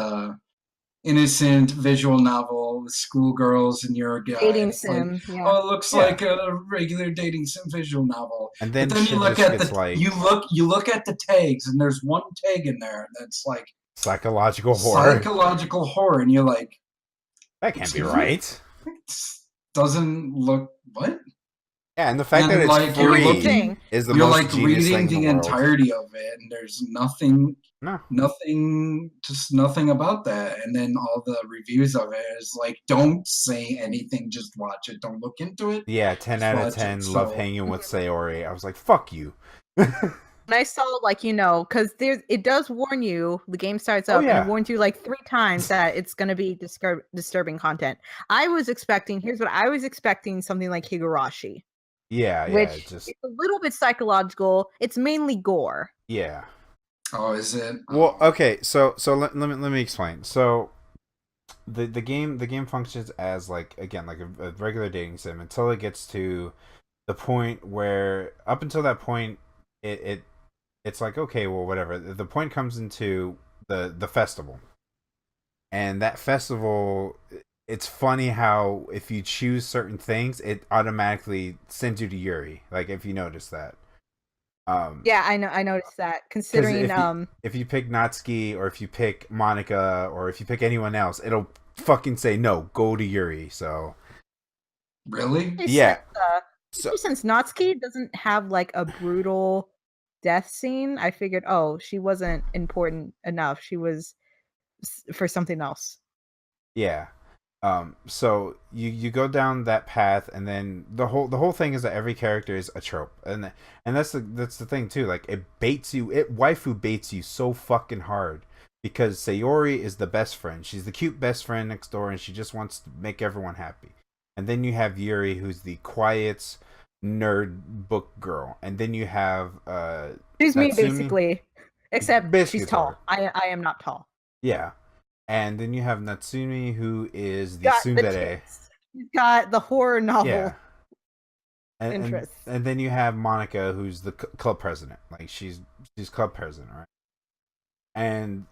visual novel with schoolgirls and you're a guy. Dating And it's like, sim, yeah. oh, it looks like a regular dating sim visual novel. And then but then shit you look just at gets the like you look at the tags, and there's one tag in there that's like psychological horror. Psychological horror, and you're like, that can't be right. Doesn't look what? Yeah, and the fact And that it's like, free is the you're most like genius reading thing in the the world. entirety of it, and there's nothing, just nothing about that. And then all the reviews of it is like, don't say anything, just watch it. Don't look into it. Yeah, 10 out of 10. Love hanging with Sayori. I was like, fuck you. And I saw, like, because it does warn you, the game starts up and it warns you like 3 times that it's going to be disturbing content. Here's what I was expecting, something like Higurashi. Yeah, which is a little bit psychological. It's mainly gore. Yeah. Oh, is it? Well, okay, so let me explain. So the game functions as like a regular dating sim until it gets to the point where up until that point it's like, okay, well, whatever. The point comes into the festival. And that festival, it's funny how if you choose certain things, it automatically sends you to Yuri. Like, if you notice that. Yeah, I noticed that. Considering if you pick Natsuki or if you pick Monica or if you pick anyone else, it'll fucking say no, go to Yuri. So really? Yeah. Since Natsuki doesn't have like a brutal death scene, I figured, oh, she wasn't important enough. She was for something else. Yeah. So you go down that path, and then the whole thing is that every character is a trope, and that's the thing too. Like, it baits you, waifu baits you so fucking hard because Sayori is the best friend. She's the cute best friend next door, and she just wants to make everyone happy. And then you have Yuri, who's the quiet nerd book girl, and then you have she's Natsumi, me basically, except basically she's tall. I am not tall. Yeah. And then you have Natsumi, who is the tsundere. She's got the horror novel interest. And then you have Monica, who's the club president. Like, she's club president, right? And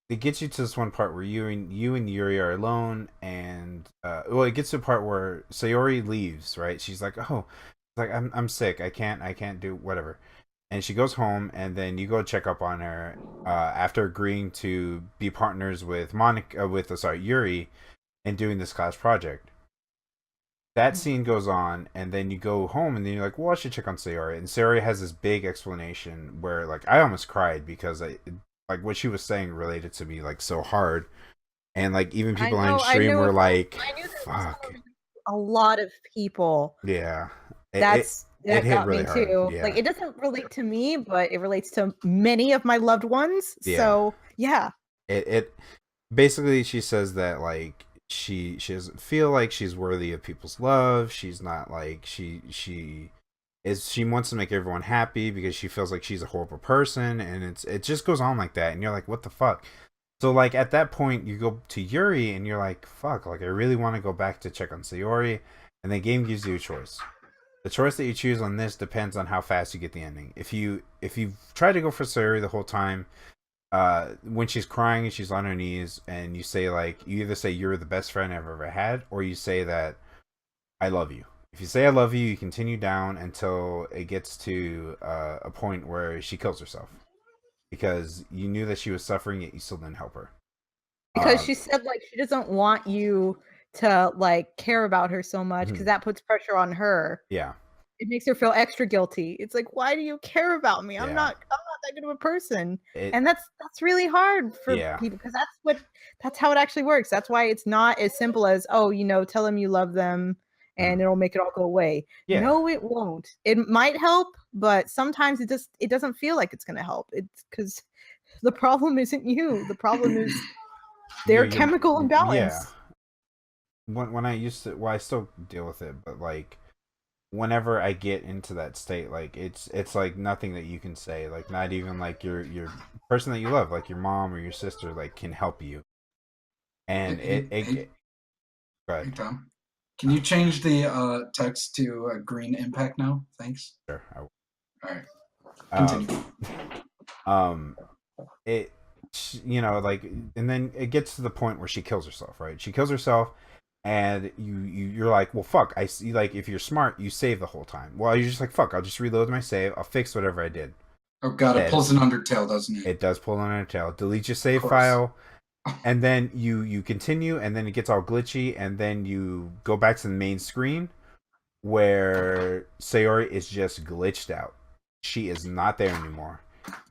it gets you to this one part where you and Yuri are alone, and it gets to a part where Sayori leaves, right? She's like, oh, like I'm sick. I can't do whatever. And she goes home, and then you go check up on her after agreeing to be partners with Yuri, and doing this class project. That scene goes on, and then you go home, and then you're like, well, I should check on Sayori. And Sayori has this big explanation where, like, I almost cried because like what she was saying related to me like so hard, and like even people on stream were like, "Fuck." A lot of people. Yeah, that hit got really me hard. too. Yeah. Like, it doesn't relate to me, but it relates to many of my loved ones. Yeah. So yeah, it basically, she says that like she doesn't feel like she's worthy of people's love. She's not like she wants to make everyone happy because she feels like she's a horrible person, and it just goes on like that, and you're like, what the fuck? So like at that point you go to Yuri and you're like, fuck, like I really want to go back to check on Sayori, and the game gives you a choice. The choice that you choose on this depends on how fast you get the ending. If you try to go for Sayori the whole time, when she's crying and she's on her knees, and you say like, you either say you're the best friend I've ever had, or you say that I love you. If you say I love you, you continue down until it gets to a point where she kills herself. Because you knew that she was suffering, yet you still didn't help her. Because she said like she doesn't want you to like care about her so much, because that puts pressure on her. Yeah. It makes her feel extra guilty. It's like, why do you care about me? I'm not that good of a person. And that's really hard for people, because that's how it actually works. That's why it's not as simple as, oh, tell them you love them and it'll make it all go away. Yeah. No, it won't. It might help, but sometimes it doesn't feel like it's going to help. It's because the problem isn't you. The problem is their chemical imbalance. Yeah. When I used to, I still deal with it, but like whenever I get into that state, like it's like nothing that you can say, like not even like your person that you love, like your mom or your sister, like can help you. And Hey, go ahead. hey, Tom, can you change the text to green impact now? Thanks. Sure, I will. All right, continue. It, like, and then it gets to the point where she kills herself, right? She kills herself, and you're like, well, fuck. I see. Like, if you're smart, you save the whole time. Well, you're just like, fuck. I'll just reload my save. I'll fix whatever I did. Oh god, it pulls an Undertale, doesn't it? It does pull an Undertale. Delete your save course. file, and then you continue, and then it gets all glitchy, and then you go back to the main screen where Sayori is just glitched out. She is not there anymore.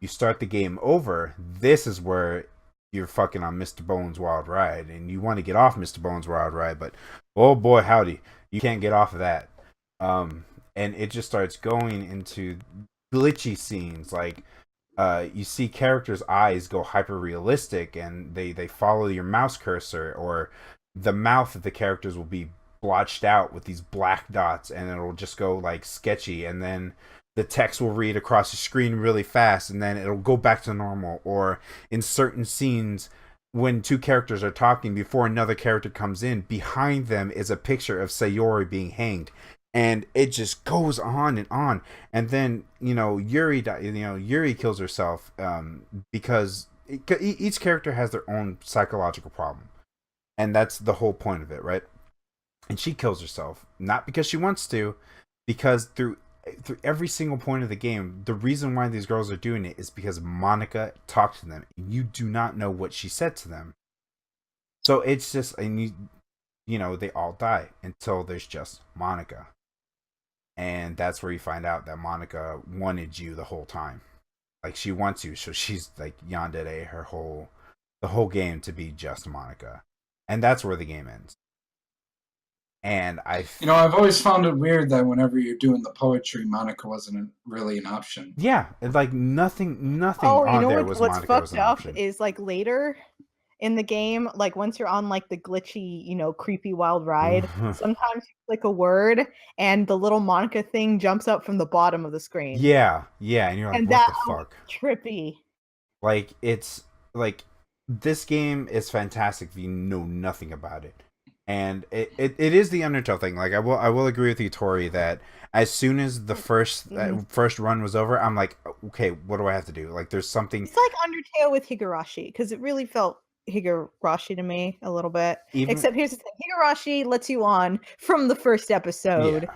You start the game over. This is where you're fucking on Mr. Bones' Wild Ride, and you want to get off Mr. Bones' Wild Ride, but oh boy, howdy, you can't get off of that. And it just starts going into glitchy scenes, like you see characters' eyes go hyper realistic, and they follow your mouse cursor, or the mouth of the characters will be blotched out with these black dots, and it'll just go like sketchy, and then the text will read across the screen really fast, and then it'll go back to normal. Or in certain scenes, when two characters are talking, before another character comes in, behind them is a picture of Sayori being hanged, and it just goes on and on. And then Yuri kills herself because each character has their own psychological problem, and that's the whole point of it, right? And she kills herself not because she wants to, because through every single point of the game, the reason why these girls are doing it is because Monica talked to them. You do not know what she said to them, so it's just, and they all die until there's just Monica, and that's where you find out that Monica wanted you the whole time. Like, she wants you, so she's like yandere the whole game to be just Monica, and that's where the game ends. And I've always found it weird that whenever you're doing the poetry, Monica wasn't really an option. Yeah, it's like nothing Oh, on there what's was Monica fucked was an up option. is like later in the game, like once you're on like the glitchy, creepy wild ride, sometimes you click a word and the little Monica thing jumps up from the bottom of the screen. Yeah, and you're like, what the fuck? Trippy. Like, it's like, this game is fantastic if you know nothing about it. And it is the Undertale thing. Like, I will agree with you, Tori, that as soon as the first run was over, I'm like, okay, what do I have to do? Like, there's something. It's like Undertale with Higurashi, because it really felt Higurashi to me a little bit. Except here's the thing: Higurashi lets you on from the first episode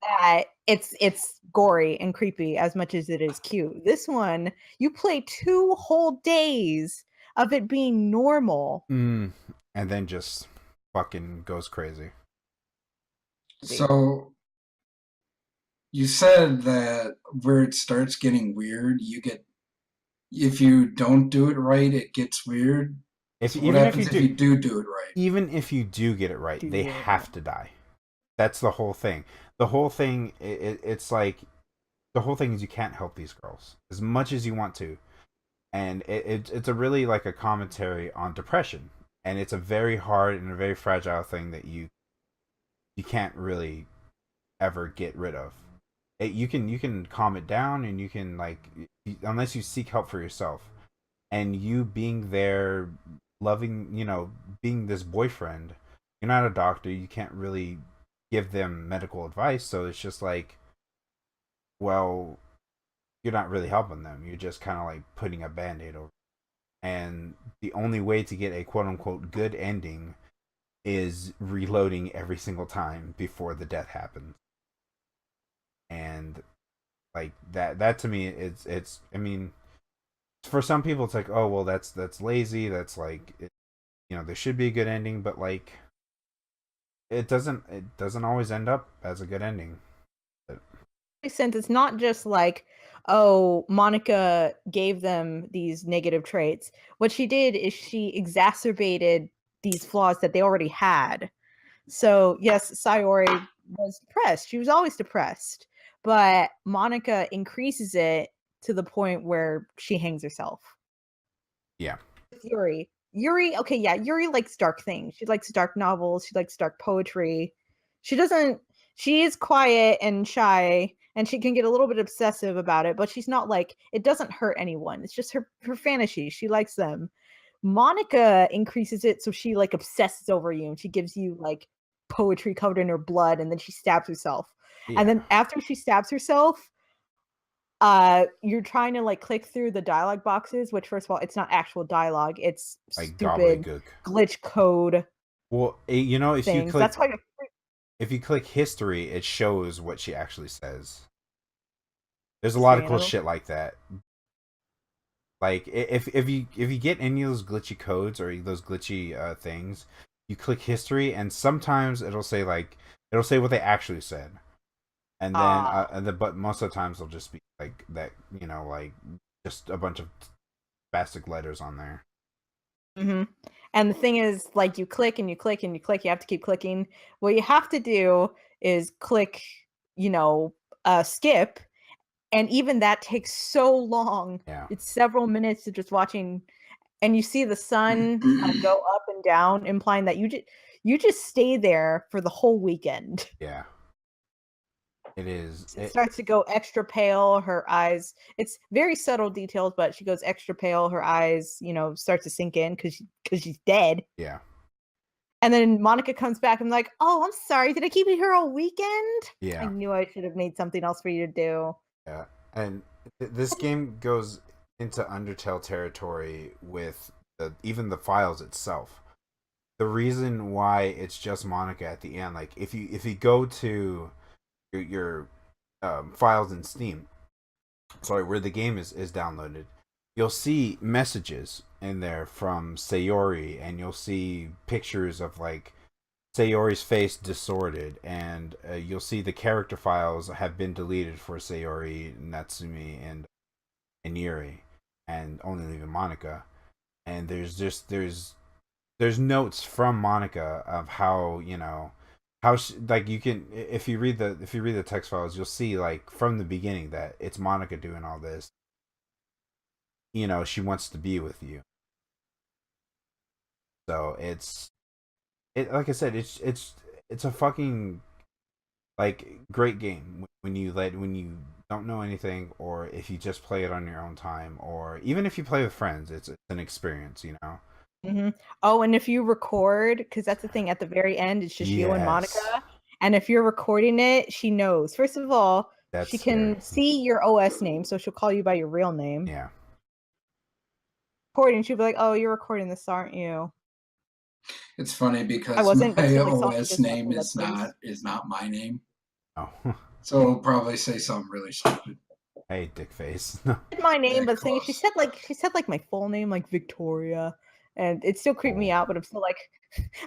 that it's gory and creepy as much as it is cute. This one, you play 2 whole days of it being normal, and then just fucking goes crazy. So you said that where it starts getting weird, if you don't do it right, it gets weird. What happens if you do it right? Even if you do get it right, they have to die. That's the whole thing. The whole thing, it's like, the whole thing is you can't help these girls as much as you want to. And it's a really like a commentary on depression. And it's a very hard and a very fragile thing that you can't really ever get rid of. You can calm it down, and you can, like, unless you seek help for yourself. And you being there, loving, being this boyfriend, you're not a doctor, you can't really give them medical advice, so it's just like, well, you're not really helping them, you're just kind of like putting a band-aid over. And the only way to get a quote-unquote good ending is reloading every single time before the death happens. And like that to me, it's I mean, for some people it's like, oh well, that's lazy, that's like, there should be a good ending, but like, it doesn't always end up as a good ending. Sense it's not just like, oh, Monica gave them these negative traits. What she did is she exacerbated these flaws that they already had. So yes, Sayori was depressed. She was always depressed, but Monica increases it to the point where she hangs herself. Yeah. Yuri, okay, yeah, Yuri likes dark things. She likes dark novels. She likes dark poetry. She is quiet and shy, and she can get a little bit obsessive about it, but she's not like, it doesn't hurt anyone. It's just her fantasy. She likes them. Monica increases it so she like obsesses over you and she gives you like poetry covered in her blood, and then she stabs herself. Yeah. And then after she stabs herself, you're trying to like click through the dialogue boxes, which first of all, it's not actual dialogue, it's Like stupid gobbledygook. glitch code. Well, you know, if things. you click, That's why if you click history, it shows what she actually says. There's a lot of cool shit like that. Like if you get any of those glitchy codes or those glitchy things, you click history, and sometimes it'll say what they actually said, and then but most of the times it'll just be like that, you know, like just a bunch of spastic letters on there. Mm-hmm. And the thing is, like, you click and you click and you click, you have to keep clicking. What you have to do is click, you know, skip, and even that takes so long. Yeah. It's several minutes of just watching, and you see the sun go up and down, implying that you just stay there for the whole weekend. Yeah. It is. It starts to go extra pale. Her eyes, it's very subtle details, but she goes extra pale. Her eyes, you know, start to sink in because she's dead. Yeah. And then Monica comes back and like, oh, I'm sorry. Did I keep you here all weekend? Yeah. I knew I should have made something else for you to do. Yeah. And this game goes into Undertale territory with even the files itself. The reason why it's just Monica at the end, like if you go to your files in Steam, where the game is downloaded, you'll see messages in there from Sayori, and you'll see pictures of like Sayori's face distorted, and you'll see the character files have been deleted for Sayori, Natsumi, and Yuri, and only leaving Monica. And there's notes from Monica of how, you know, how she, like, you can, if you read the text files, you'll see like from the beginning that it's Monica doing all this. You know, she wants to be with you. So like I said, it's a fucking like great game when you don't know anything, or if you just play it on your own time, or even if you play with friends, it's an experience, you know. Mm-hmm. Oh, and if you record, because that's the thing, at the very end, it's just you and Monica. And if you're recording it, she knows. First of all, she can see your OS name, so she'll call you by your real name. Yeah. Recording, she'll be like, "Oh, you're recording this, aren't you?" It's funny because I wasn't, my like, OS name is not my name. Oh. So it'll probably say something really stupid. Hey, dick face. My name, but the thing is, she said like my full name, like Victoria, and it still creeped me out. But I'm still like,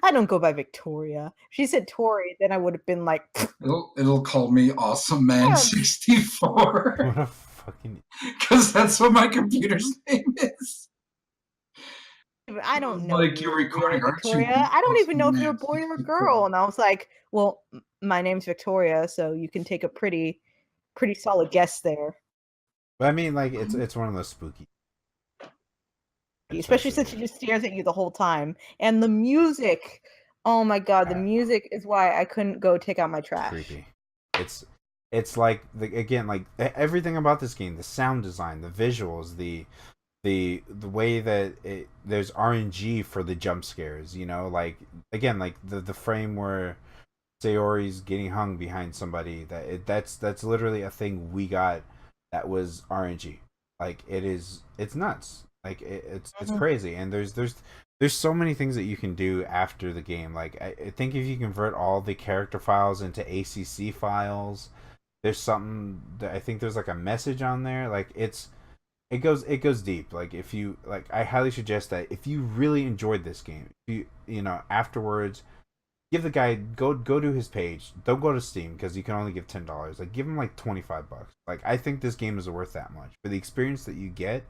I don't go by Victoria. If she said Tori, then I would have been like, it'll call me Awesome Man 64. What a fucking, because that's what my computer's name is. I don't know. Like, you're recording, Victoria. I don't even know if you're a boy or a girl. And I was like, well, my name's Victoria, so you can take a pretty solid guess there. But I mean, like, it's one of those spooky. Especially since she just stares at you the whole time. And the music, oh my god, the music is why I couldn't go take out my trash. Creepy. It's like, again, like everything about this game, the sound design, the visuals, the way that there's RNG for the jump scares, you know, like, again, like the frame where Sayori's getting hung behind somebody, that's literally a thing we got that was RNG. Like, it's nuts. Like, it's crazy. And there's so many things that you can do after the game. Like, I think if you convert all the character files into ACC files, there's something that I think there's like a message on there. Like, it goes deep. Like, if you like, I highly suggest that if you really enjoyed this game, you know, afterwards, give the guy, go to his page. Don't go to Steam because you can only give $10. Like, give him like $25. Like, I think this game is worth that much for the experience that you get.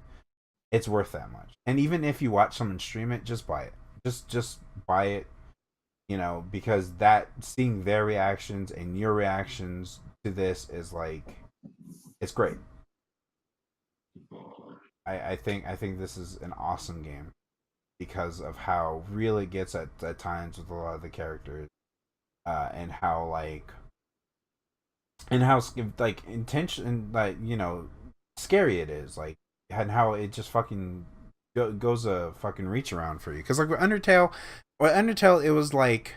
It's worth that much. And even if you watch someone stream it, just buy it. Just buy it. You know, because that, seeing their reactions and your reactions to this is like, it's great. I think this is an awesome game because of how real it gets at times with a lot of the characters, and how like intention, like, you know, scary it is, like, and how it just fucking goes a fucking reach around for you. Because like with Undertale, it was like,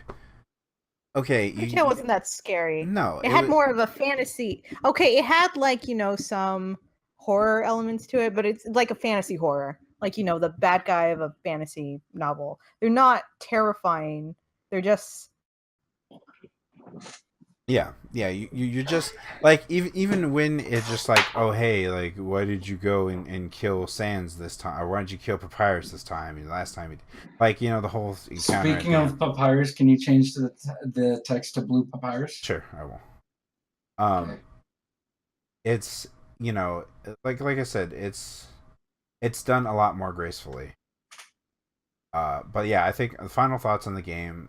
okay, Undertale wasn't that scary. No, it had more of a fantasy. Okay, it had like some horror elements to it, but it's like a fantasy horror. Like the bad guy of a fantasy novel. They're not terrifying. They're just. Yeah. You're just like even when it's just like, oh hey, like why did you go and kill Sans this time, or why did you kill Papyrus this time? And last time, like the whole encounter. Speaking of Papyrus, can you change the text to Blue Papyrus? Sure, I will. Okay. It's like I said, it's done a lot more gracefully. But yeah, I think the final thoughts on the game.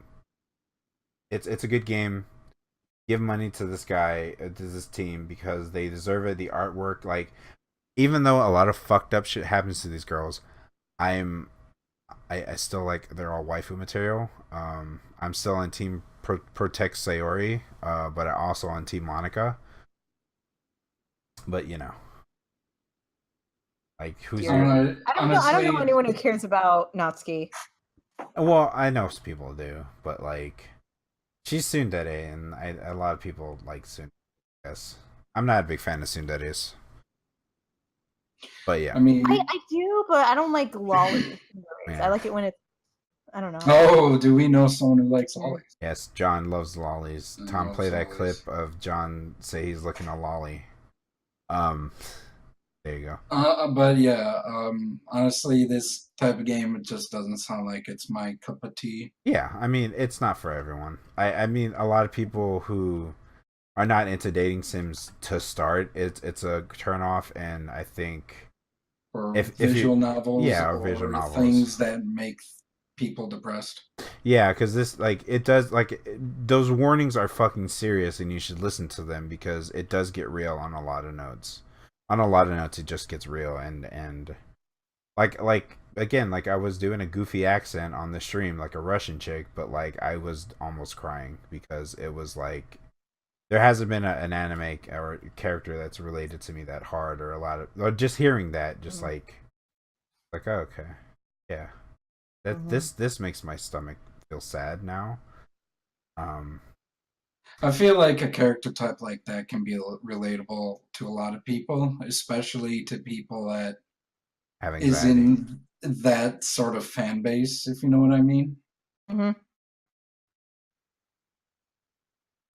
It's a good game. Give money to this guy, to this team, because they deserve it. The artwork, like, even though a lot of fucked up shit happens to these girls, I still like, they're all waifu material. I'm still on team protect Sayori, but I also on team Monica. But like who's I don't know anyone who cares about Natsuki. Well, I know some people do, but like. She's tsundere, and a lot of people like tsundere. Yes, I'm not a big fan of tsunderes, but yeah. I mean, I do, but I don't like lollies. Yeah. I like it when it's. I don't know. Oh, do we know someone who likes lollies? Yes, John loves lollies. Tom, play that clip of John say he's looking a lolly. There you go. But yeah, honestly, this type of game, it just doesn't sound like it's my cup of tea. Yeah, I mean, it's not for everyone. I mean, a lot of people who are not into dating sims to start, it's a turnoff, and I think or visual novels, or visual novels, things that make people depressed. Yeah, because this, like, it does, like, those warnings are fucking serious, and you should listen to them, because it does get real on a lot of notes. On a lot of notes, it just gets real, and like again, like I was doing a goofy accent on the stream, like a Russian chick, but like I was almost crying because it was like there hasn't been an anime or a character that's related to me that hard, or just hearing that, just like oh, okay, yeah, that this makes my stomach feel sad now. I feel like a character type like that can be relatable to a lot of people, especially to people that is in that sort of fan base, if you know what I mean. Mm-hmm.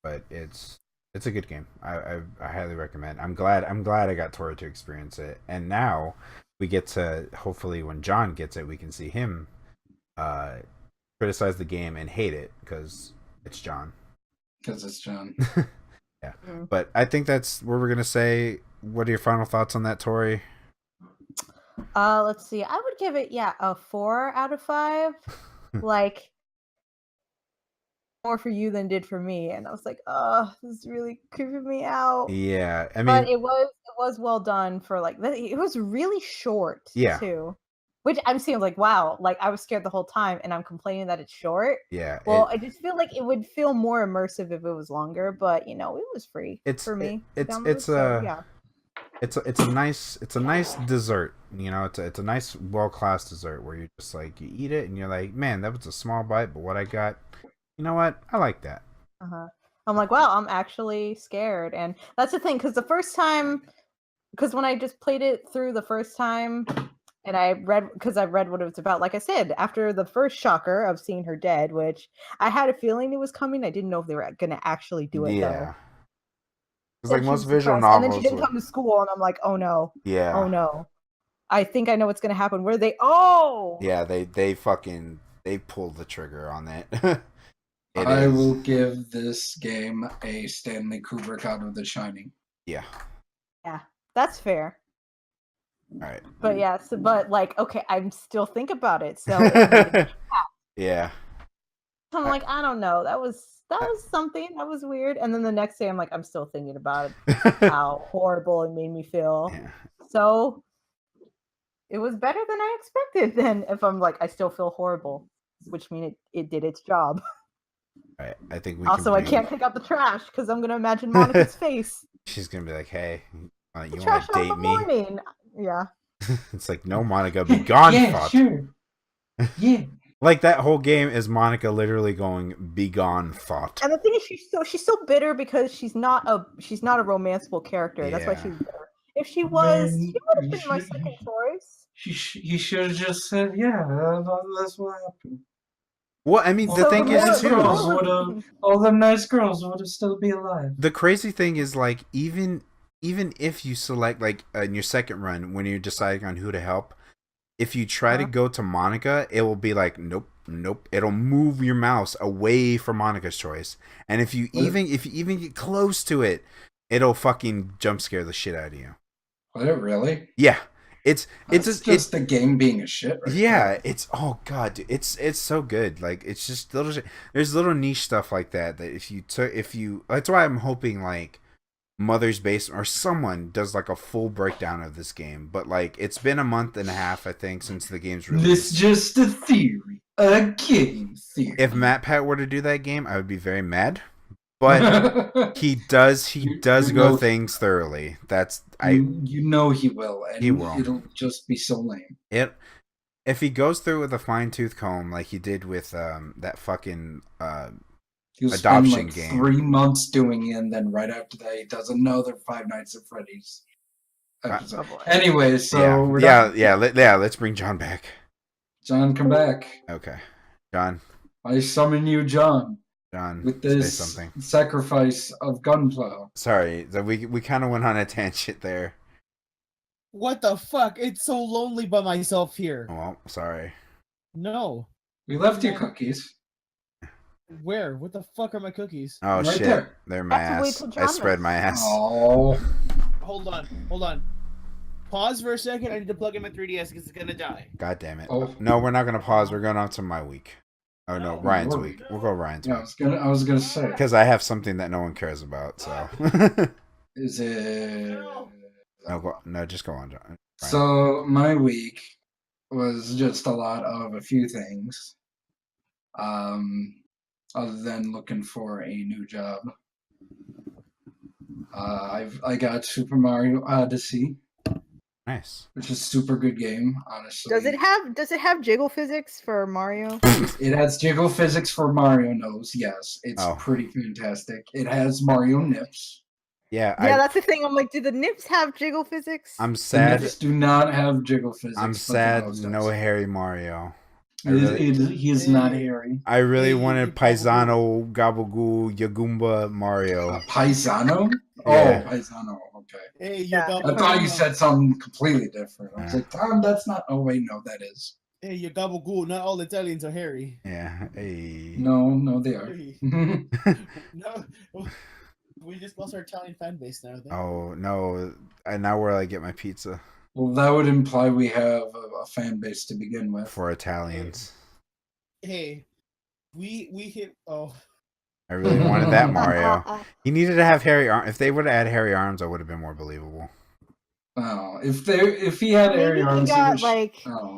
But it's a good game. I highly recommend. I'm glad I got Tori to experience it, and now we get to, hopefully when John gets it, we can see him criticize the game and hate it because it's John. Because it's John. Yeah. Mm. But I think that's what we're going to say. What are your final thoughts on that, Tori? Let's see. I would give it, a 4 out of 5. Like, more for you than did for me. And I was like, oh, this is really creeping me out. Yeah. I mean, but it was well done for, like, it was really short, too. Which I'm seeing like, wow, like I was scared the whole time and I'm complaining that it's short. Yeah. Well, I just feel like it would feel more immersive if it was longer, but it was free for me. It's a nice dessert. It's a nice world-class dessert where you're just like, you eat it and you're like, man, that was a small bite, but what I got, you know what? I like that. I'm like, wow, I'm actually scared. And that's the thing, because when I just played it through the first time, and I read what it was about. Like I said, after the first shocker of seeing her dead, which I had a feeling it was coming. I didn't know if they were going to actually do it, though. It's like most visual novels. And then she didn't come to school, and I'm like, oh, no. Yeah. Oh, no. I think I know what's going to happen. Where they... Oh! Yeah, they pulled the trigger on that. I will give this game a Stanley Kubrick out of The Shining. Yeah. Yeah, that's fair. All right. But like, okay, I'm still thinking about it. So yeah. I'm like, I don't know. That was something. That was weird. And then the next day I'm like, I'm still thinking about it, how horrible it made me feel. Yeah. So it was better than I expected then if I'm like, I still feel horrible, which means it did its job. All right. I think we I can't pick up the trash because I'm gonna imagine Monica's face. She's gonna be like, hey, you want to date me? Yeah. It's like, no, Monica, be gone, yeah, thought. sure. Yeah. Like that whole game is Monica literally going, "Be gone, thought." And the thing is, she's so bitter because she's not a romanceable character. That's why Yeah. she's bitter. If she was, Man, she would have been my second choice. He should have just said, yeah, that's what happened. Well, I mean, the thing is too. All them nice girls would have still be alive. The crazy thing is, like, even if you select, like, in your second run when you're deciding on who to help, if you try to go to Monica, it will be like, nope. It'll move your mouse away from Monica's choice, and if you even get close to it, it'll fucking jump scare the shit out of you. Would it really? Yeah. It's just the game being a shit. Right yeah, now. it's oh god, dude, it's so good. Like, it's just little shit. There's little niche stuff like that if you that's why I'm hoping like Mother's Basement or someone does like a full breakdown of this game. But like, it's been a month and a half, I think, since the game's released. This just a theory, a game theory. If MatPat were to do that game, I would be very mad. But he does go things thoroughly. You know he will, and he will. It'll just be so lame. If he goes through with a fine-tooth comb like he did with that fucking adoption game, 3 months doing it, and then right after that he does another Five Nights at Freddy's episode. Anyway, so let's bring John back. John, come back. Okay, John. I summon you, John. John, with this something. Sacrifice of Gunplow. Sorry, we kind of went on a tangent there. What the fuck? It's so lonely by myself here. Well, sorry. No. We left you cookies. Where? What the fuck are my cookies? Oh, right shit. There. They're my ass. I spread my ass. Oh. Hold on. Pause for a second. I need to plug in my 3DS because it's gonna die. God damn it. Oh. No, we're not gonna pause. We're going on to my week. Oh no, Ryan's week. We'll go Ryan's week. I was gonna say. Because I have something that no one cares about, so. Is it... No, just go on, John. Ryan. So, my week was just a lot of a few things. Other than looking for a new job. I got Super Mario Odyssey. Nice. Which is a super good game, honestly. Does it have jiggle physics for Mario? It has jiggle physics for Mario nose, yes. It's pretty fantastic. It has Mario nips. Yeah, that's the thing. I'm like, do the nips have jiggle physics? I'm sad. The nips do not have jiggle physics. I'm sad no hairy Mario. He is not hairy. I really wanted Paisano Gabagoo Yagumba Mario. Paisano? Yeah. Oh, Paisano. Okay. Hey, I thought you said something completely different. I was like, Tom, that's not. Oh wait, no, that is. Hey, you gabagool. Not all Italians are hairy. Yeah. Hey. No, they are. Hey. No, we just lost our Italian fan base now. Oh no! Now where I get my pizza? Well, that would imply we have a fan base to begin with for Italians. Hey, we hit. Oh. I really wanted that Mario. He needed to have hairy arms. If they would have had hairy arms, I would have been more believable. Oh, if he had hairy arms,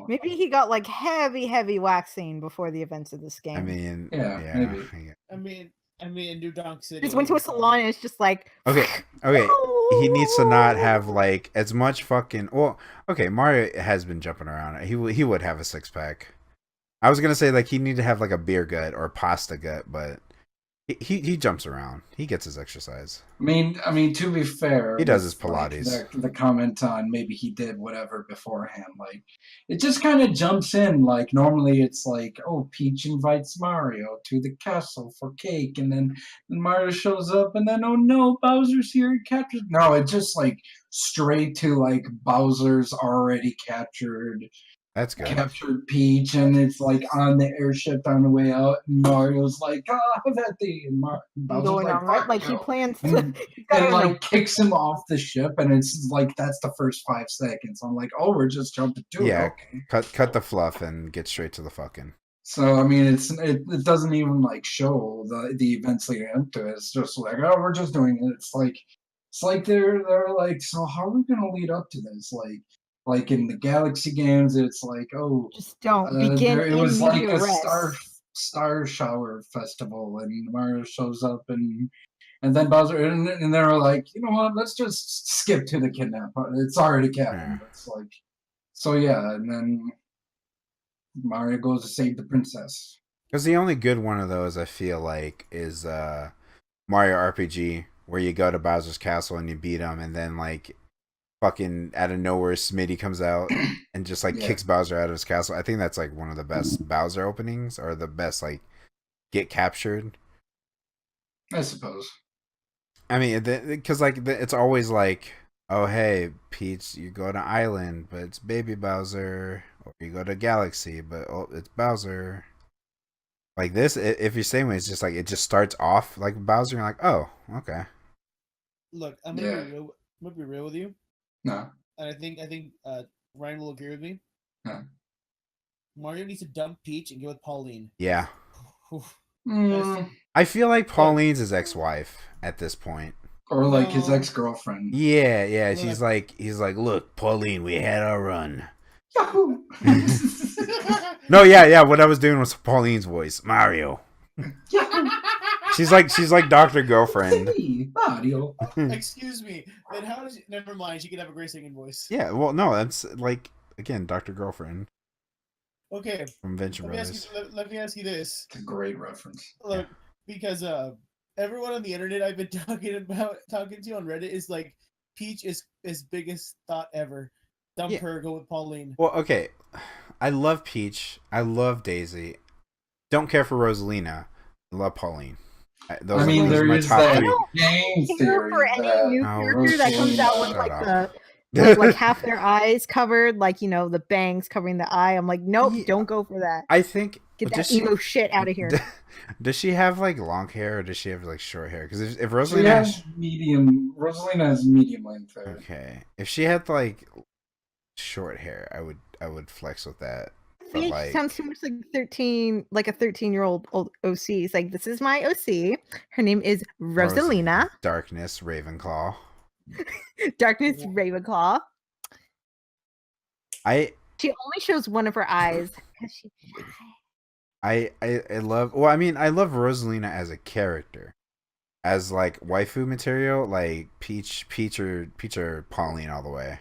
maybe he got like heavy waxing before the events of this game. I mean, maybe. I mean, New Donk City. Just went to a salon and it's just like. Okay. He needs to not have like as much fucking. Well, okay. Mario has been jumping around. He would have a 6-pack. I was gonna say like he need to have like a beer gut or a pasta gut, but. He jumps around. He gets his exercise. I mean, to be fair, he does his Pilates. Like the comment on maybe he did whatever beforehand, like it just kind of jumps in. Like normally it's like, oh, Peach invites Mario to the castle for cake, and then Mario shows up, and then oh no, Bowser's here and captured. No, it just like straight to like Bowser's already captured. That's good. Captured Peach, and it's like on the airship on the way out, and Mario's like, have that thing, and Bowser's like he plans to, and like kicks him off the ship, and it's like that's the first 5 seconds. I'm like, oh, we're just jumping to it. Yeah, okay. cut the fluff and get straight to the fucking. So I mean, it doesn't even like show the events leading up to it. It's just like, oh, we're just doing it. It's like they're like, so how are we gonna lead up to this? Like in the Galaxy games, it's like, oh, just don't begin. It was like a star shower festival, and Mario shows up, and then Bowser, and they were like, you know what? Let's just skip to the kidnap. It's already happened. It's like, So yeah, and then Mario goes to save the princess. Because the only good one of those I feel like is Mario RPG, where you go to Bowser's castle and you beat him, and then like fucking out of nowhere Smitty comes out and just like kicks Bowser out of his castle. I think that's like one of the best Bowser openings, or the best like get captured. I suppose. I mean, because like it's always like, oh hey Peach, you go to Island, but it's Baby Bowser, or you go to Galaxy, but oh it's Bowser. Like this, if you're saying it's just like it just starts off like Bowser, you're like, oh okay. Look, I'm gonna be real with you. No. And I think Ryan will agree with me. No. Mario needs to dump Peach and go with Pauline. Yeah. Mm. I feel like Pauline's his ex-wife at this point. Or like his ex-girlfriend. Yeah. He's like, look, Pauline, we had our run. Yahoo! No, yeah. What I was doing was Pauline's voice, Mario. She's like Dr. Girlfriend. Mario. Excuse me. Then how does? Never mind. She could have a great singing voice. Yeah. Well, no, that's like again, Dr. Girlfriend. Okay. From Venture Brothers. Let me ask you this. It's a great reference. Look, because everyone on the internet I've been talking to on Reddit is like, Peach is his biggest thought ever. Dump her, go with Pauline. Well, okay. I love Peach. I love Daisy. Don't care for Rosalina. I love Pauline. There is that game theory for any new character that comes out with like like half their eyes covered, like the bangs covering the eye. I'm like, nope, don't go for that. I think get that emo shit out of here. Does she have like long hair or does she have like short hair? Because if Rosalina has Rosalina has medium length hair. Okay, if she had like short hair, I would flex with that. But like, sounds too much like a 13-year-old old OC. It's like, this is my OC. Her name is Rosalina. Darkness Ravenclaw. Darkness Ravenclaw. She only shows one of her eyes. I love. Well, I mean, I love Rosalina as a character, as like waifu material, like Peach or Pauline all the way.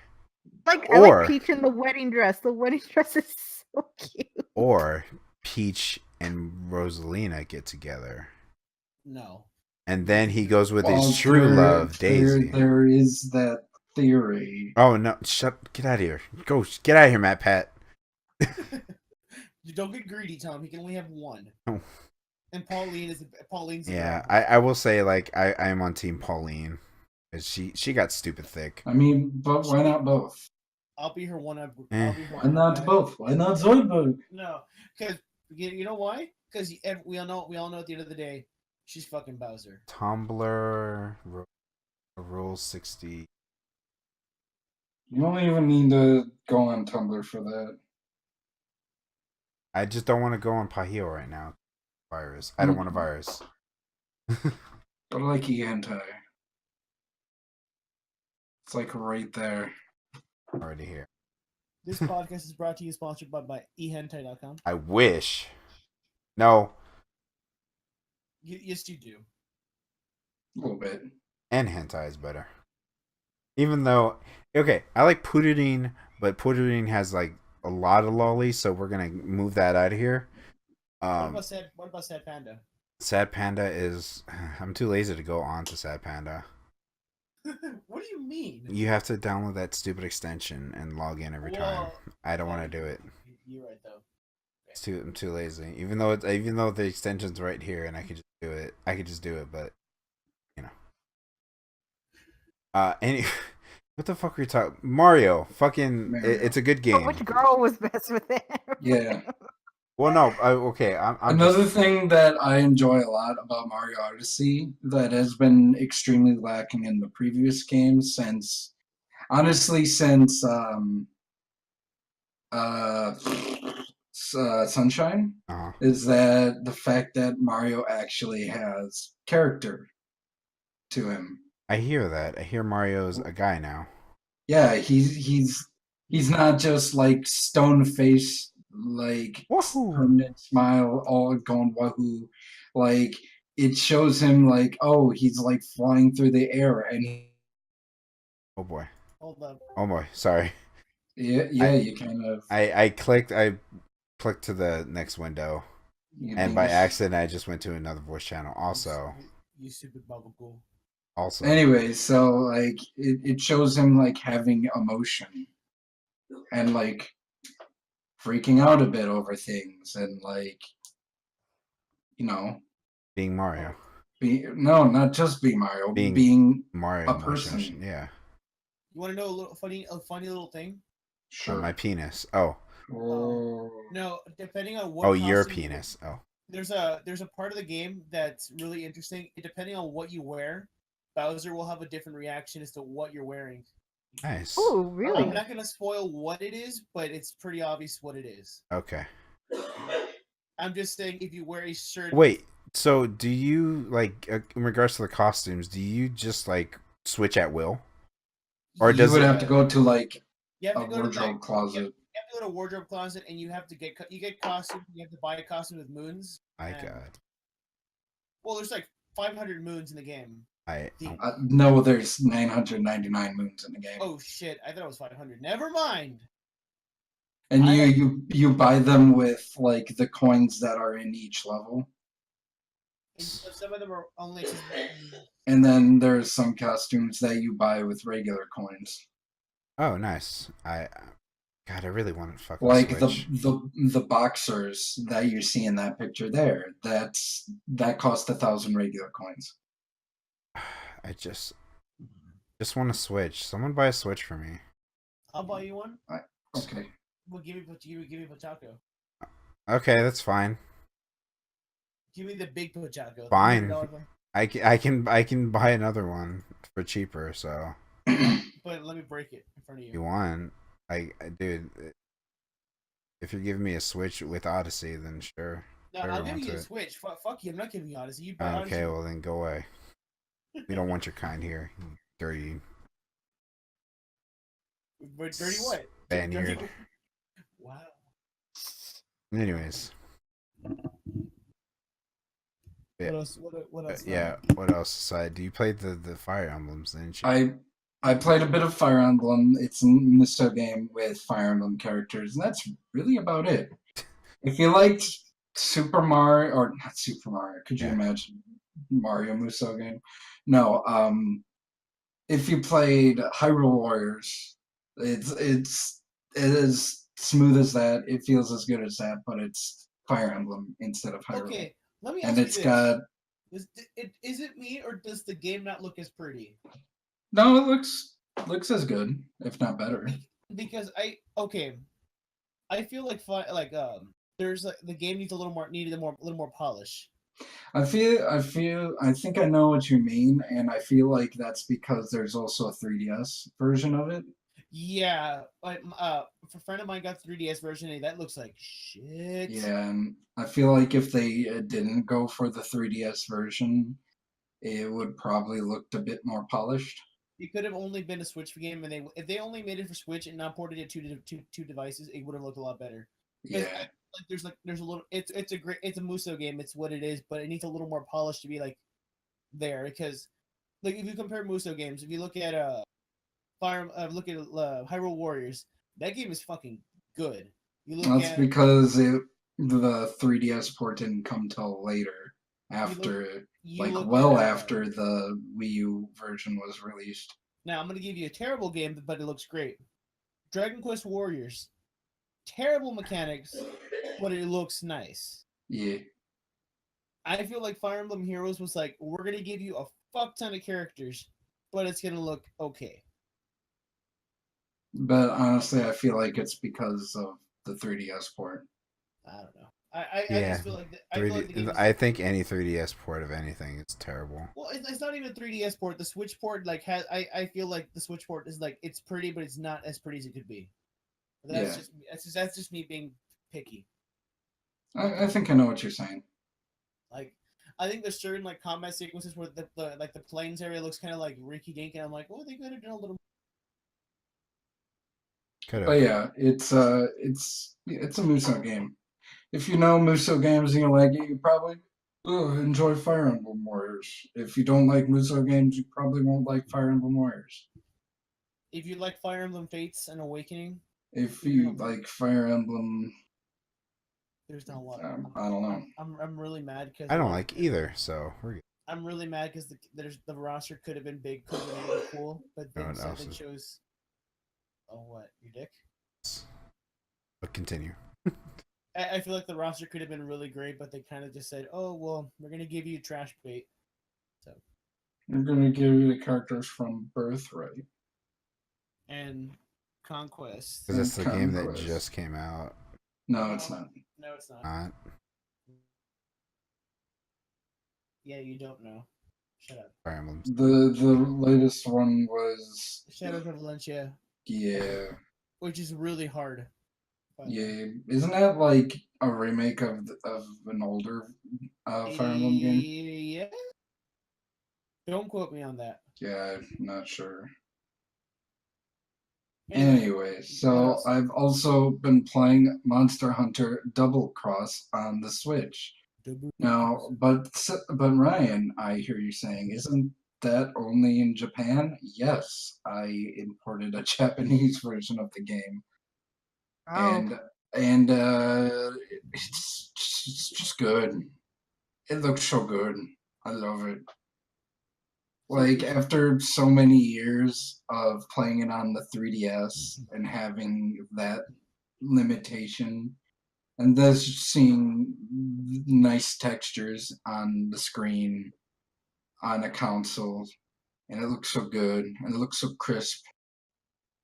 Like I like Peach in the wedding dress. The wedding dress is so cute. Or Peach and Rosalina get together. No. And then he goes with his true love, Daisy. There is that theory. Oh no! Get out of here! Get out of here, Matt Pat. You don't get greedy, Tom. He can only have one. Oh. And Pauline's. Yeah, I will say like I am on Team Pauline. She got stupid thick. I mean, but why not both? I'll be her one. Why not both? Why not Zoidberg? No, because you know why? Because we all know at the end of the day, she's fucking Bowser. Tumblr Rule 60. You don't even need to go on Tumblr for that. I just don't want to go on Pahio right now. Virus. I don't want a virus. But I like eHentai. It's like right there. Already here. This podcast is brought to you, sponsored by ehentai.com. I wish. No. Yes, you do. A little bit. And hentai is better. Even though, okay, I like Pudurin, but Pudurin has like a lot of lollies, so we're gonna move that out of here. What about Sad Panda? Sad Panda is. I'm too lazy to go on to Sad Panda. What do you mean? You have to download that stupid extension and log in every time. I don't want to do it. You're right though. I'm too lazy. Even though the extension's right here and I could just do it. But anyway, what the fuck are you talking? Mario, fucking, it's a good game. But which girl was best with it? Yeah. Well, no, okay. Another thing that I enjoy a lot about Mario Odyssey that has been extremely lacking in the previous games since Sunshine is that the fact that Mario actually has character to him. I hear that. I hear Mario's a guy now. Yeah, he's not just like stone face, like permanent smile, all going wahoo. Like it shows him like, oh, he's like flying through the air, and oh boy. Hold up. Oh boy, sorry. Yeah, you kind of. I clicked to the next window, and by accident I just went to another voice channel. Also, you stupid bubble. Also, anyway, so like it shows him like having emotion and like freaking out a bit over things and like, you know, being Mario. No, not just being Mario. Being Mario a person. Emotion. Yeah. You want to know a funny little thing? Sure. My penis. Oh. No, depending on what. Oh, your penis. Oh. There's a part of the game that's really interesting. Depending on what you wear, Bowser will have a different reaction as to what you're wearing. Nice. Oh, really? I'm not gonna spoil what it is, but it's pretty obvious what it is. Okay. I'm just saying, if you wear a shirt. Wait. So, do you like in regards to the costumes? Do you just like switch at will, or does you would have to go to like a wardrobe closet? You have to go to a wardrobe closet, and you have to get costumes. You have to buy a costume with moons. My God. Well, there's like 500 moons in the game. No, there's 999 moons in the game. Oh shit! I thought it was 500. Never mind. And you buy them with like the coins that are in each level. And some of them are only. And then there's some costumes that you buy with regular coins. Oh, nice. God, I really want to fucking like Switch. the boxers that you see in that picture there. That cost 1,000 regular coins. I just want to Switch. Someone buy a Switch for me. I'll buy you one. Okay. Well, give me Pochaco. Okay, that's fine. Give me the big Pochaco. Fine. I can buy another one for cheaper. So. But let me break it in front of you. You want? Dude. If you're giving me a Switch with Odyssey, then sure. No, I'll give you a Switch. Fuck you. I'm not giving you Odyssey. You buy okay, Odyssey. Well then go away. We don't want your kind here. Dirty. Dirty what? Spaniard. Wow. Anyways. Yeah. What else? Yeah. What else aside? Do you play the Fire Emblems? Didn't you? I played a bit of Fire Emblem. It's a miso game with Fire Emblem characters, and that's really about it. If you liked Super Mario, or not Super Mario, could you imagine Mario Muso game? No. If you played Hyrule Warriors, it is smooth as that. It feels as good as that, but it's Fire Emblem instead of Hyrule. Okay, let me ask and you it's this. got. Is it me, or does the game not look as pretty? No, it looks as good, if not better. Because I feel like there's like the game needed a little more polish. I think I know what you mean, and I feel like that's because there's also a 3DS version of it. Yeah, a friend of mine got the 3DS version, and that looks like shit. Yeah, and I feel like if they didn't go for the 3DS version, it would probably looked a bit more polished. It could have only been a Switch game, and if they only made it for Switch and not ported it to two devices, it would have looked a lot better. Yeah. There's a little. It's a Muso game. It's what it is, but it needs a little more polish to be like there. Because like if you compare Muso games, if you look at Hyrule Warriors, that game is fucking good. That's because the 3DS port didn't come till later. After after the Wii U version was released. Now I'm gonna give you a terrible game, but it looks great. Dragon Quest Warriors, terrible mechanics, but it looks nice. Yeah. I feel like Fire Emblem Heroes was like, we're gonna give you a fuck ton of characters, but it's gonna look okay. But honestly, I feel like it's because of the 3DS port. I don't know. I just feel like I think any 3DS port of anything is terrible. Well, it's not even a 3DS port. The Switch port I feel like the Switch port is like it's pretty, but it's not as pretty as it could be. That's just me being picky. I think I know what you're saying. Like, I think there's certain like combat sequences where the plains area looks kind of like rinky dink, and I'm like, well, they could have done a little. But yeah, it's a Muso game. If you know Muso games and you like it, you probably enjoy Fire Emblem Warriors. If you don't like Muso games, you probably won't like Fire Emblem Warriors. If you like Fire Emblem Fates and Awakening, If you like Fire Emblem, there's not a lot. I don't know. I'm really mad because I don't like either, so we're good. I'm really mad because the roster could have been big, could have been really cool, but they chose. Oh, what, your dick? But continue. I feel like the roster could have been really great, but they kind of just said, "Oh, well, we're gonna give you trash bait." So we're gonna give you the characters from Birthright and Conquest. Because it's the game that just came out. No, it's not. No, it's not. Not. Yeah, you don't know. Shut up. Fire Emblems. The latest one was Shadows of Valencia. Yeah. Which is really hard. Yeah, isn't that like a remake of an older Fire Emblem game? Yeah. Don't quote me on that. Yeah, I'm not sure. Anyway, so I've also been playing Monster Hunter Double Cross on the Switch. Now, but Ryan, I hear you saying, isn't that only in Japan? Yes, I imported a Japanese version of the game. Oh. And it's just good. It looks so good. I love it. Like, after so many years of playing it on the 3DS and having that limitation, and then seeing nice textures on the screen on a console, and it looks so good, and it looks so crisp,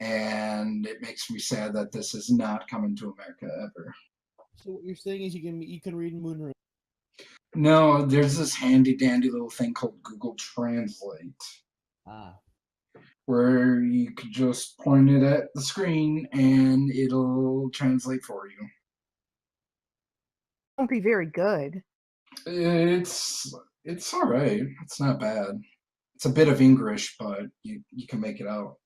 and it makes me sad that this is not coming to America ever. So what you're saying is you can read Moonrise. No, there's this handy dandy little thing called Google Translate. Where you could just point it at the screen and it'll translate for you. Won't be very good. It's alright. It's not bad. It's a bit of English, but you can make it out.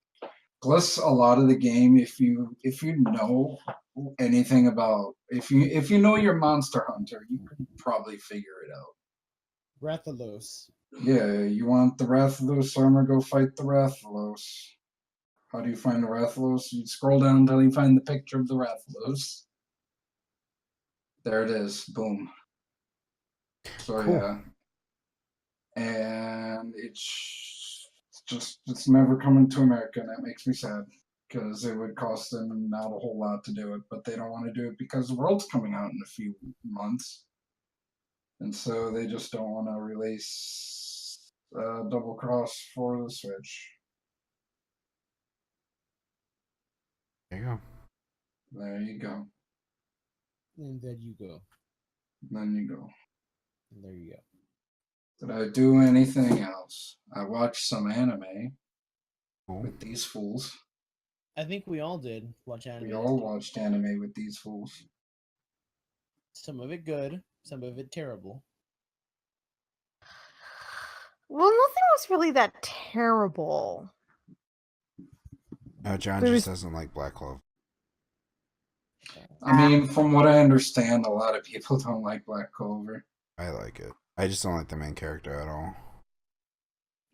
Plus, a lot of the game, if you know anything about if you know your Monster Hunter, you could probably figure it out. Rathalos. Yeah, you want the Rathalos armor? Go fight the Rathalos. How do you find the Rathalos? You scroll down until you find the picture of the Rathalos. There it is. Boom. So cool. Yeah, and it's never coming to America, and that makes me sad. Because it would cost them not a whole lot to do it, but they don't want to do it because the World's coming out in a few months. And so they just don't want to release Double Cross for the Switch. There you go. There you go. And then you go. Then you go. And there you go. Did I do anything else? I watched some anime with these fools. I think we all did watch anime. We all watched anime with these fools. Some of it good, some of it terrible. Well, nothing was really that terrible. No, John just doesn't like Black Clover. I mean, from what I understand, a lot of people don't like Black Clover. I like it. I just don't like the main character at all.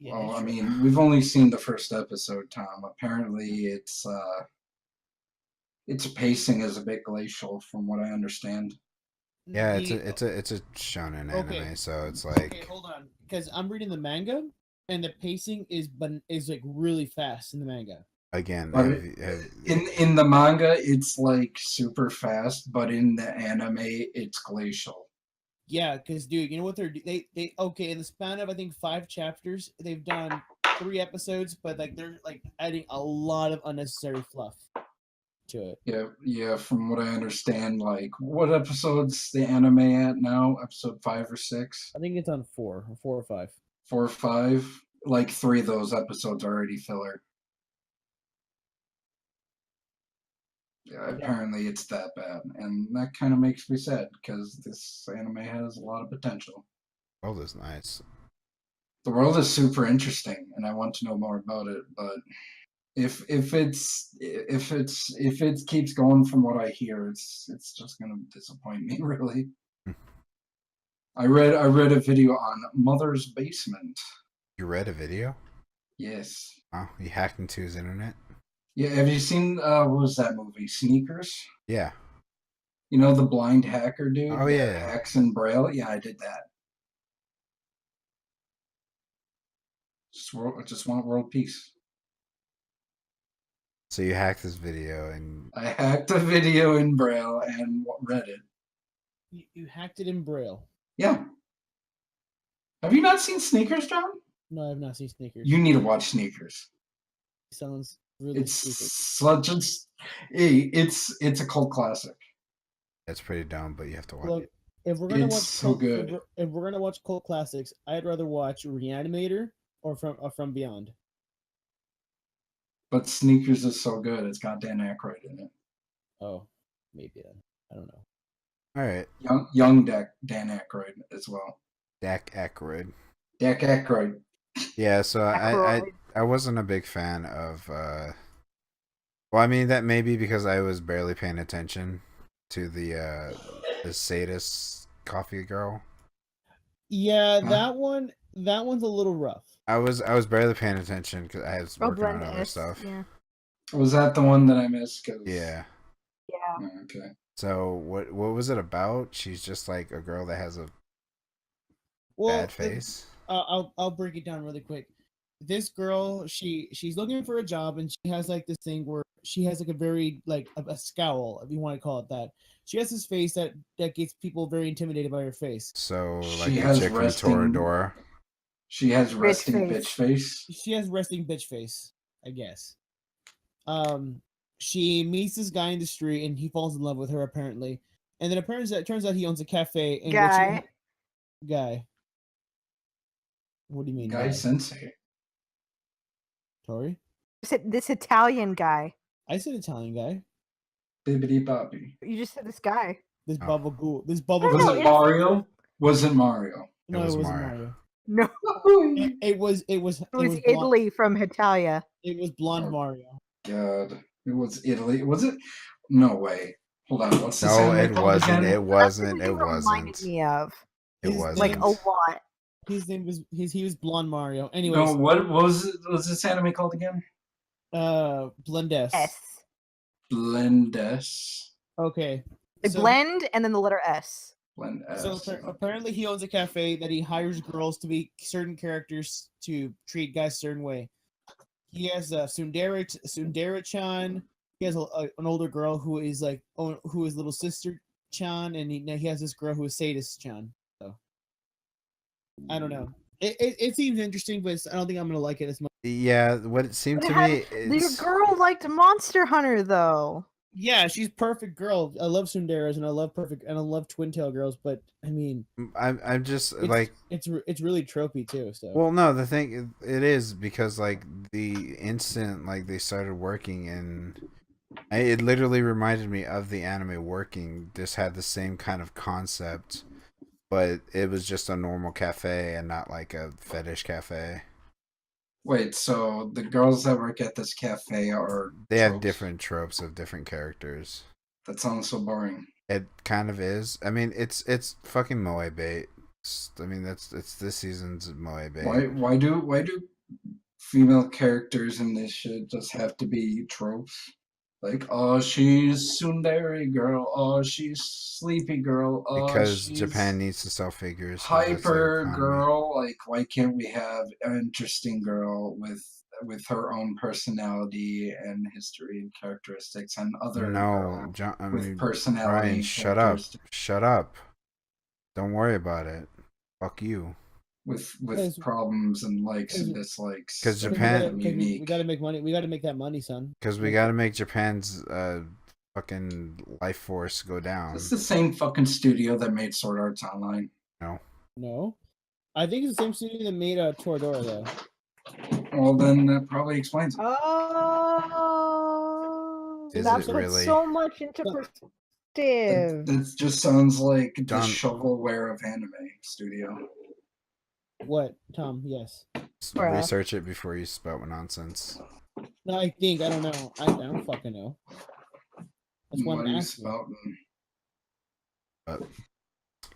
Yeah, well, I mean, we've only seen the first episode, Tom. Apparently, its pacing is a bit glacial, from what I understand. Yeah, it's a shonen anime, so it's like. Okay, hold on, because I'm reading the manga, and the pacing is like really fast in the manga. Again, in the manga, it's like super fast, but in the anime, it's glacial. Yeah, because dude, you know what they in the span of I think 5 chapters, they've done 3 episodes, but like they're like adding a lot of unnecessary fluff to it. Yeah. From what I understand, like what episode's the anime at now? Episode 5 or 6? I think it's on 4 or 5. 4 or 5. Like 3 of those episodes are already filler. Yeah, apparently it's that bad, and that kind of makes me sad because this anime has a lot of potential. The world is nice. The world is super interesting, and I want to know more about it. But if it keeps going from what I hear, it's just gonna disappoint me really. I read a video on Mother's Basement. You read a video? Yes. Oh, you hacked into his internet? Yeah, have you seen what was that movie? Sneakers? Yeah. You know the blind hacker dude Oh that yeah. hacks in Braille? Yeah, I did that. Just want world peace. So you hacked this video and I hacked a video in Braille and read it. You hacked it in Braille. Yeah. Have you not seen Sneakers, John? No, I have not seen Sneakers. You need to watch Sneakers. Sounds really stupid. It's a cult classic. it's pretty dumb, but you have to watch Look, it. if we're gonna It's watch so good. if we're gonna watch cult classics, I'd rather watch Reanimator or From Beyond. But Sneakers is so good. It's got Dan Aykroyd in it. Oh, maybe then. I don't know. All right. Young Dan Aykroyd as well. Dak Aykroyd. Dak Aykroyd. Yeah, so I wasn't a big fan of well, I mean that may be because I was barely paying attention to the sadist coffee girl. Yeah, that one's a little rough. I was barely paying attention because I was working on other stuff. Yeah. Was that the one that I missed? Yeah. Yeah. Oh, okay. So what was it about? She's just like a girl that has a bad face. I'll break it down really quick. This girl, she's looking for a job, and she has like this thing where she has like a very like a scowl, if you want to call it that. She has this face that gets people very intimidated by her face. So She like a has chick from resting- Toradora. She has resting face. bitch face. She has resting bitch face, I guess. She meets this guy in the street, and he falls in love with her apparently, and then it turns out he owns a cafe. In Guy. Guy. What do you mean, Guy Sensei. Tori? This Italian guy. I said Italian guy. Bibbidi bobbidi. You just said this guy. This Oh. bubble ghoul. This bubble. Was No, it it's- Mario? Was it Mario? No, It was it wasn't Mario. Mario. No, It was Italy from Italia. It was blonde Oh. Mario. God. It was Italy. Was it? No way. Hold on. What's this No, anime it called wasn't. again? It wasn't. That's It what reminded wasn't. me of It His wasn't. like a lot. His name was he was blonde Mario. Anyways, No, what was it? Was this anime called again? Blendes. S. Blendes. Okay. They So- blend and then the letter S. Blendes. So apparently he owns a cafe that he hires girls to be certain characters to treat guys a certain way. He has Sundara-chan. He has an older girl who is little sister Chan, and he has this girl who is Sadist Chan. So I don't know. It seems interesting, but I don't think I'm gonna like it as much. Yeah, what it seemed But to it me had- Your is girl liked Monster Hunter though. Yeah, she's perfect girl. I love Sundaras and I love twin tail girls, but I mean, I'm just it's, like it's really tropey too. So well, no, the thing it is because like the instant like they started working and it literally reminded me of the anime Working. This had the same kind of concept, but it was just a normal cafe and not like a fetish cafe. Wait, so the girls that work at this cafe are They have tropes? different tropes of different characters. That sounds so boring. It kind of is. I mean, it's fucking moe bait. I mean, it's this season's moe bait. Why do female characters in this shit just have to be tropes? Like, oh, she's tsundere girl. Oh, she's sleepy girl. Oh, Because she's Japan needs to sell figures. 'cause that's their hyper economy. girl. Like, why can't we have an interesting girl with her own personality and history and characteristics, and other No, girl John. I with mean, personality? Brian, and shut up. characteristics Shut up. Don't worry about it. Fuck you. with Because- problems and likes and because- dislikes. 'cause that Japan- make them we unique. gotta make money. We gotta make that money, son. Because we got to make Japan's fucking life force go down. It's the same fucking studio that made Sword Arts Online. No, I think it's the same studio that made Toradora though. Well, then that probably explains it. Oh, Is that it puts really? so much into No. perspective. That just sounds like the John- shovelware of anime studio. What, Tom? Yes. Bruh. Research it before you spout nonsense. No, I think I don't know. I don't fucking know. That's why What I'm are you asking. spouting?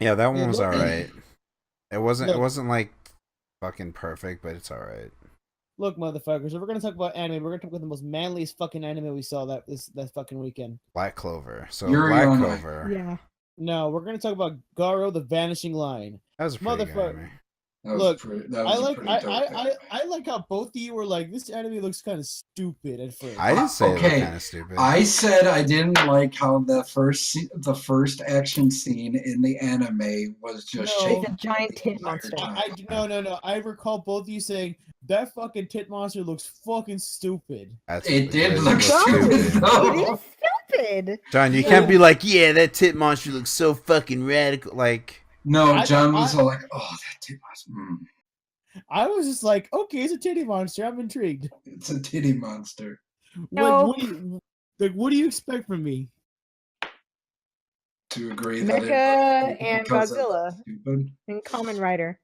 Yeah, that one Yeah, was look- alright. It wasn't Look. like fucking perfect, but it's alright. Look, motherfuckers, if we're gonna talk about anime, we're gonna talk about the most manliest fucking anime we saw that fucking weekend. Black Clover. So Yuri Black on Clover. Yeah. No, we're gonna talk about Garo the Vanishing Line. That was a pretty good anime. Look, that was a pretty dope anime. I like how both of you were like, this anime looks kind of stupid at first. I didn't say it okay. looked kind of stupid. I said I didn't like how the first action scene in the anime was just It's a giant tit monster. No. I recall both of you saying that fucking tit monster looks fucking stupid. It did look stupid though. It is stupid. John, you can't be like, yeah, that tit monster looks so fucking radical. Like, no, John was all like, oh, that tit monster. I was just like, okay, it's a titty monster. I'm intrigued. It's a titty monster. No. What do you expect from me? To agree Mecha that and Godzilla and Kamen Rider.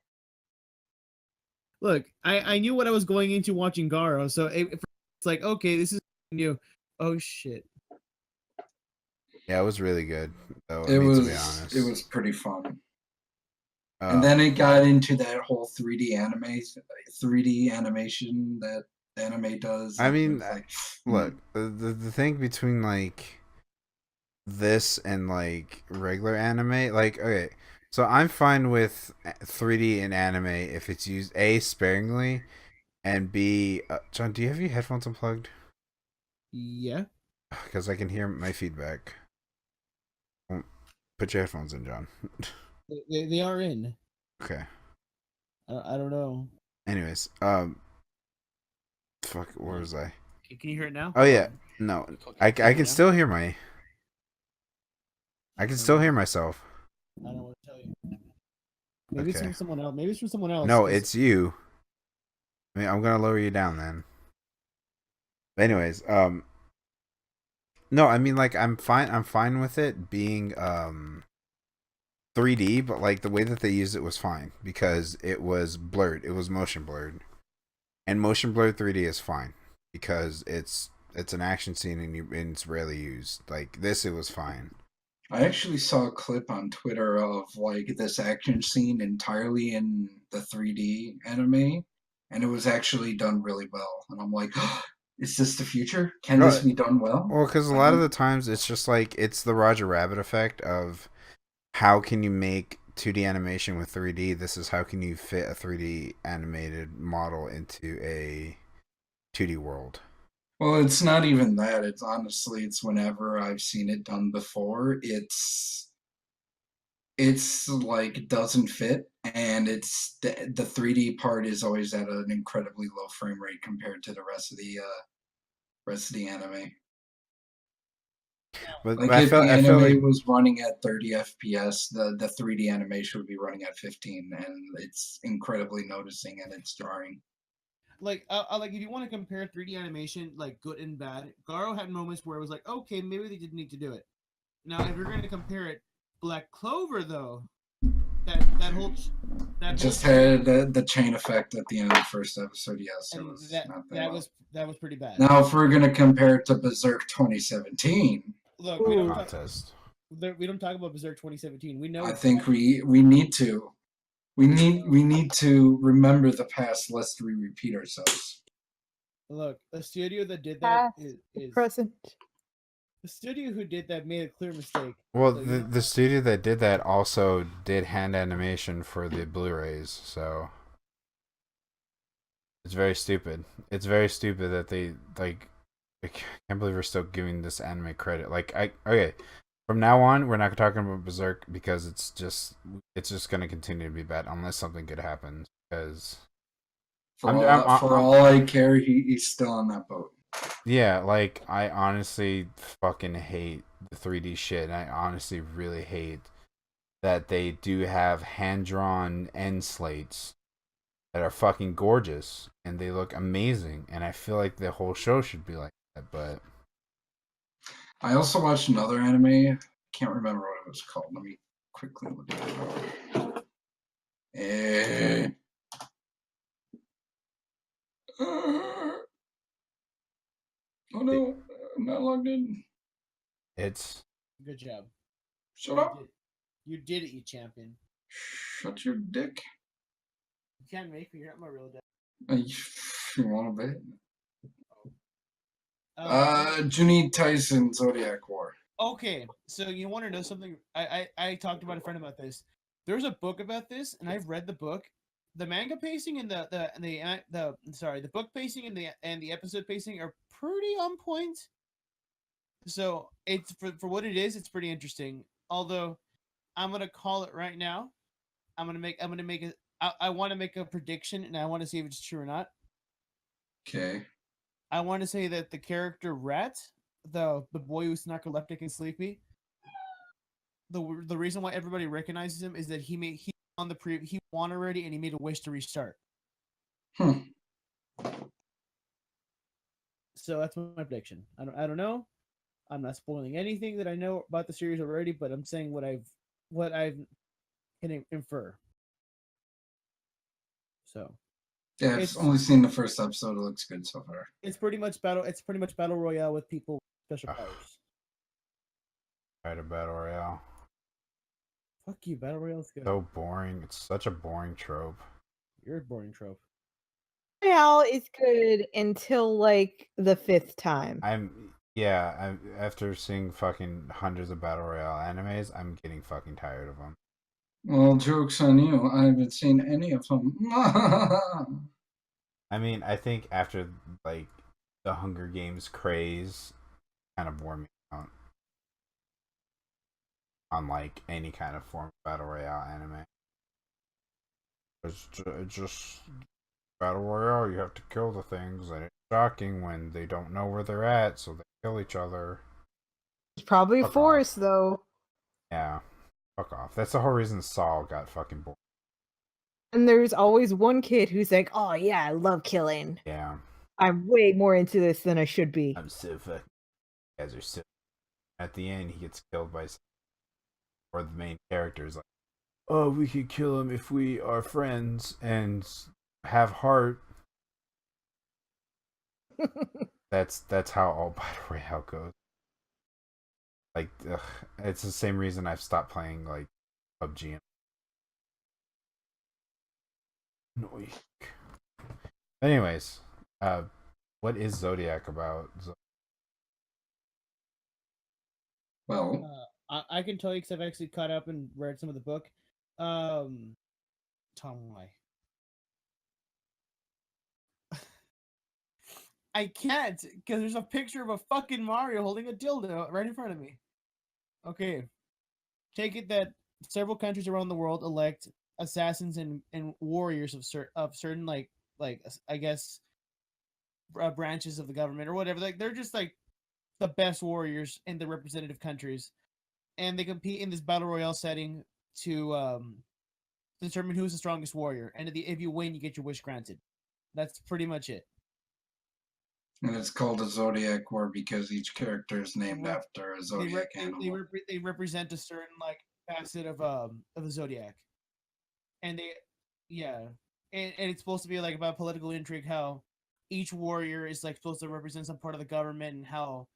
Look, I knew what I was going into watching Garo, so it's like, okay, this is new. Oh shit. yeah, it was really good. Though, It to be honest. was pretty fun. And then it got into that whole 3D animation that anime does. I mean, like, look, the thing between like this and like regular anime, like, okay, so I'm fine with 3D in anime if it's used A, sparingly, and B, John, do you have your headphones unplugged? Yeah. Because I can hear my feedback. Put your headphones in, John. They are in. Okay. I don't know. Anyways, fuck, where was I? Can you hear it now? Oh yeah, no, I can still hear my. I can still hear myself. I don't know what to tell you. Maybe it's from someone else. Maybe it's from someone else. No, it's you. I mean, I'm gonna lower you down then. But anyways, no, I mean, like, I'm fine with it being 3D, but like the way that they used it was fine because it was blurred. It was motion blurred, and motion blurred 3D is fine because it's an action scene and it's rarely used. Like this, it was fine. I actually saw a clip on Twitter of like this action scene entirely in the 3D anime, and it was actually done really well. And I'm like, oh, is this the future? Can this be done well? Well, because a lot of the times it's just like it's the Roger Rabbit effect of how can you make 2D animation with 3D? This is how can you fit a 3D animated model into a 2D world. Well, it's not even that. It's honestly, it's whenever I've seen it done before, it's like doesn't fit, and it's the 3D part is always at an incredibly low frame rate compared to the rest of the anime. But if the anime was running at 30 FPS, the 3D animation would be running at 15, and it's incredibly noticing and it's jarring. Like, like if you want to compare 3D animation, like good and bad, Garo had moments where it was like, okay, maybe they didn't need to do it. Now, if you're going to compare it, Black Clover though, that had the chain effect at the end of the first episode. Yes, it was that was pretty bad. Now, if we're going to compare it to Berserk 2017, look, we don't talk about Berserk 2017. We know. I think we need to. We need to remember the past lest we repeat ourselves. Look, the studio that did that is present. The studio who did that made a clear mistake. Well, the studio that did that also did hand animation for the Blu-rays, so it's very stupid. It's very stupid that they like. I can't believe we're still giving this anime credit. Like, okay. From now on, we're not talking about Berserk because it's just going to continue to be bad unless something good happens. Because for all I care, he's still on that boat. Yeah, like I honestly fucking hate the 3D shit. And I honestly really hate that they do have hand-drawn end slates that are fucking gorgeous and they look amazing. And I feel like the whole show should be like that, but. I also watched another anime. Can't remember what it was called. Let me quickly look at it. Oh no, I'm not logged in. It's good job. Shut up. You did it, you champion. Shut your dick. You can't make me. You're not my real dad. If you want to bet. Uh, Juni Tyson Zodiac War. Okay, so you want to know something? I talked to a friend about this. There's a book about this, and I've read the book. The manga pacing and the book pacing and the episode pacing are pretty on point. So it's for what it is, it's pretty interesting. Although I'm gonna call it right now. I'm gonna make it. I want to make a prediction, and I want to see if it's true or not. Okay. I want to say that the character Rat, the boy who's narcoleptic and sleepy, the reason why everybody recognizes him is that he won already, and he made a wish to restart. So that's my prediction. I don't know. I'm not spoiling anything that I know about the series already, but I'm saying what I can infer. So yeah, I've only seen the first episode. It looks good so far. It's pretty much battle royale with people with special powers. Right, a battle royale. Fuck you, battle royale's good. So boring. It's such a boring trope. You're a boring trope. Royale is good until like the 5th time. After seeing fucking hundreds of battle royale animes, I'm getting fucking tired of them. Well, joke's on you. I haven't seen any of them. I mean, I think after like the Hunger Games craze, kind of wore me out on like any kind of form of battle royale anime. It's just battle royale. You have to kill the things, and it's shocking when they don't know where they're at, so they kill each other. It's probably a Fuck forest off. though. Yeah, fuck off. That's the whole reason Saul got fucking bored. And there's always one kid who's like, "Oh yeah, I love killing. Yeah, I'm way more into this than I should be." I'm so fucking. You guys are so. At the end, he gets killed by, or the main character is like, "Oh, we could kill him if we are friends and have heart." That's how all battle royale goes. Like, it's the same reason I've stopped playing like PUBG. Annoying. Anyways, what is Zodiac about? Well, I can tell you because I've actually caught up and read some of the book. Tom, why? I can't because there's a picture of a fucking Mario holding a dildo right in front of me. Okay, take it that several countries around the world elect assassins and warriors of certain like I guess branches of the government or whatever. Like they're just like the best warriors in the representative countries, and they compete in this battle royale setting to determine who's the strongest warrior. And if you win, you get your wish granted. That's pretty much it. and it's called a Zodiac War because each character is named after a Zodiac animal. They represent a certain like facet of the Zodiac, and and it's supposed to be like about political intrigue, how each warrior is like supposed to represent some part of the government, and how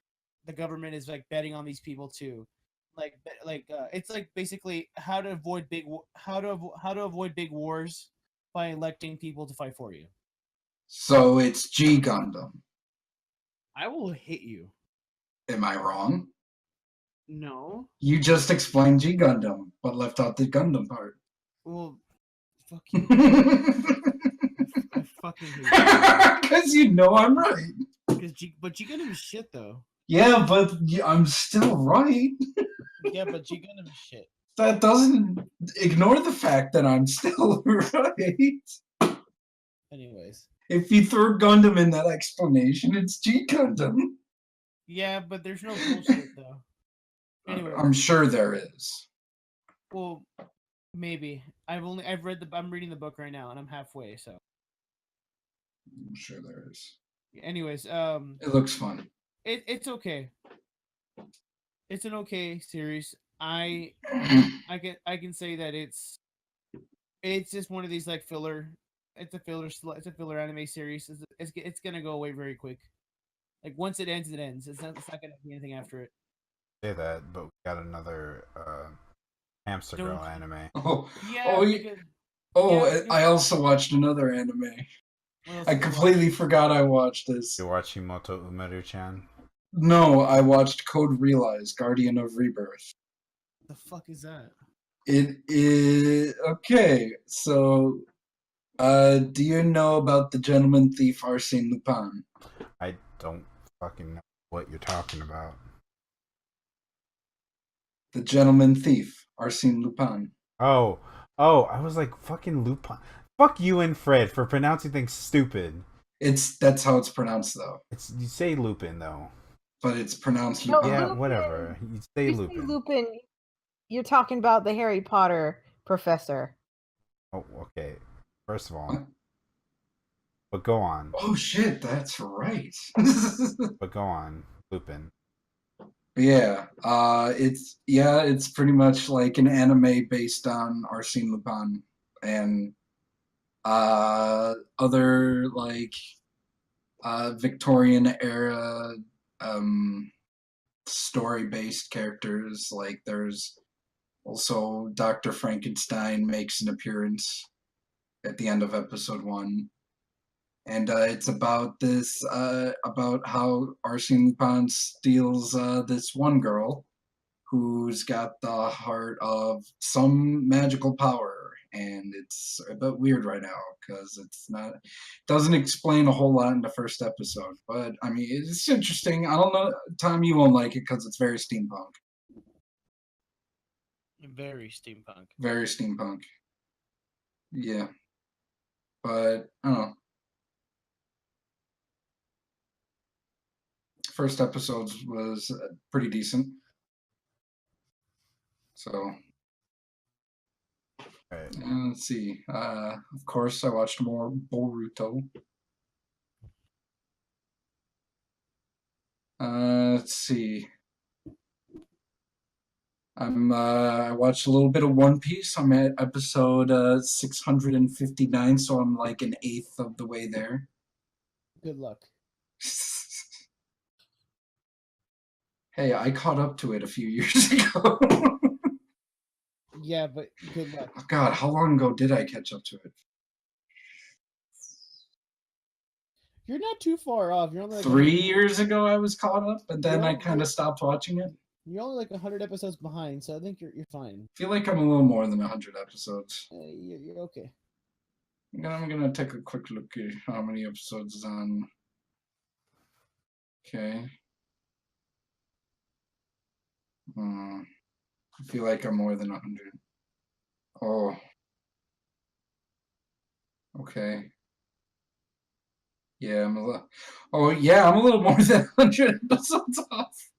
the government is like betting on these people too. It's like basically how to avoid big wars by electing people to fight for you. So it's G Gundam. I will hit you. Am I wrong? No. You just explained G Gundam, but left out the Gundam part. Well, fuck you. I fucking hate you. Because you know I'm right. But G Gundam is shit though. Yeah, but I'm still right. Yeah, but G Gundam is shit. That doesn't ignore the fact that I'm still right. Anyways. If you throw Gundam in that explanation, it's G Gundam. Yeah, but there's no bullshit though. Anyway, I'm sure there is. Well, maybe. I'm reading the book right now, and I'm halfway. So. I'm sure there is. Anyways, it looks fun. It's okay. It's an okay series. I can say that it's just one of these like filler. It's a filler anime series. It's gonna go away very quick. Like once it ends, it ends. It's not gonna be anything after it. Say that, but we got another Hamster Girl anime. Oh, yeah. I also watched another anime. I completely forgot I watched this. You're watching Moto Umeru-chan? No, I watched Code Realize, Guardian of Rebirth. The fuck is that? It is okay. So, do you know about the gentleman thief Arsene Lupin? I don't fucking know what you're talking about. The gentleman thief Arsene Lupin. Oh, I was like, fucking Lupin. Fuck you and Fred for pronouncing things stupid. That's how it's pronounced though. You say Lupin though. But it's pronounced No, Lupin. Yeah, Lupin. whatever. You say You say Lupin. Lupin. You're talking about the Harry Potter professor. Oh, okay. First of all, What? but go on. Oh shit, that's right. But go on, Lupin. Yeah, it's pretty much like an anime based on Arsene Lupin and other like Victorian era story based characters. Like there's also Dr. Frankenstein makes an appearance at the end of episode 1. And it's about about how Arsene Lupin steals this one girl who's got the heart of some magical power, and it's a bit weird right now because doesn't explain a whole lot in the first episode. But I mean, it's interesting. I don't know, Tom, you won't like it because it's very steampunk. Very steampunk. Very steampunk. Yeah, but I don't know. First episodes was pretty decent. So, Right. let's see. Of course, I watched more Boruto. Let's see. I watched a little bit of One Piece. I'm at episode 659, so I'm like an eighth of the way there. Good luck. Hey, I caught up to it a few years ago. Yeah, but good luck. Oh, God, how long ago did I catch up to it? You're not too far off. You're only like 3 years ago I was caught up, and then I You're kind of stopped watching it. You're only like 100 episodes behind, so I think you're fine. I feel like I'm a little more than 100 episodes. You're okay. I'm gonna take a quick look at how many episodes is on. Okay. I feel like I'm more than 100. Oh. Okay. Yeah, I'm a little. Oh yeah, I'm a little more than 100 episodes off.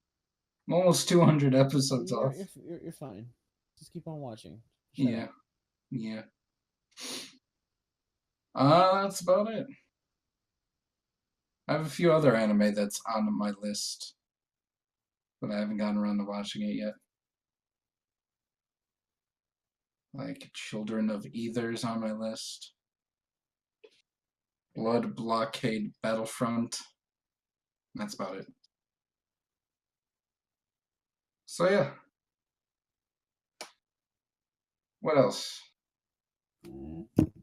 I'm almost 200 episodes off. You're fine. Just keep on watching. Yeah. Yeah. That's about it. I have a few other anime that's on my list, but I haven't gotten around to watching it yet. Like Children of Ether's on my list. Blood Blockade Battlefront. That's about it. So yeah. What else?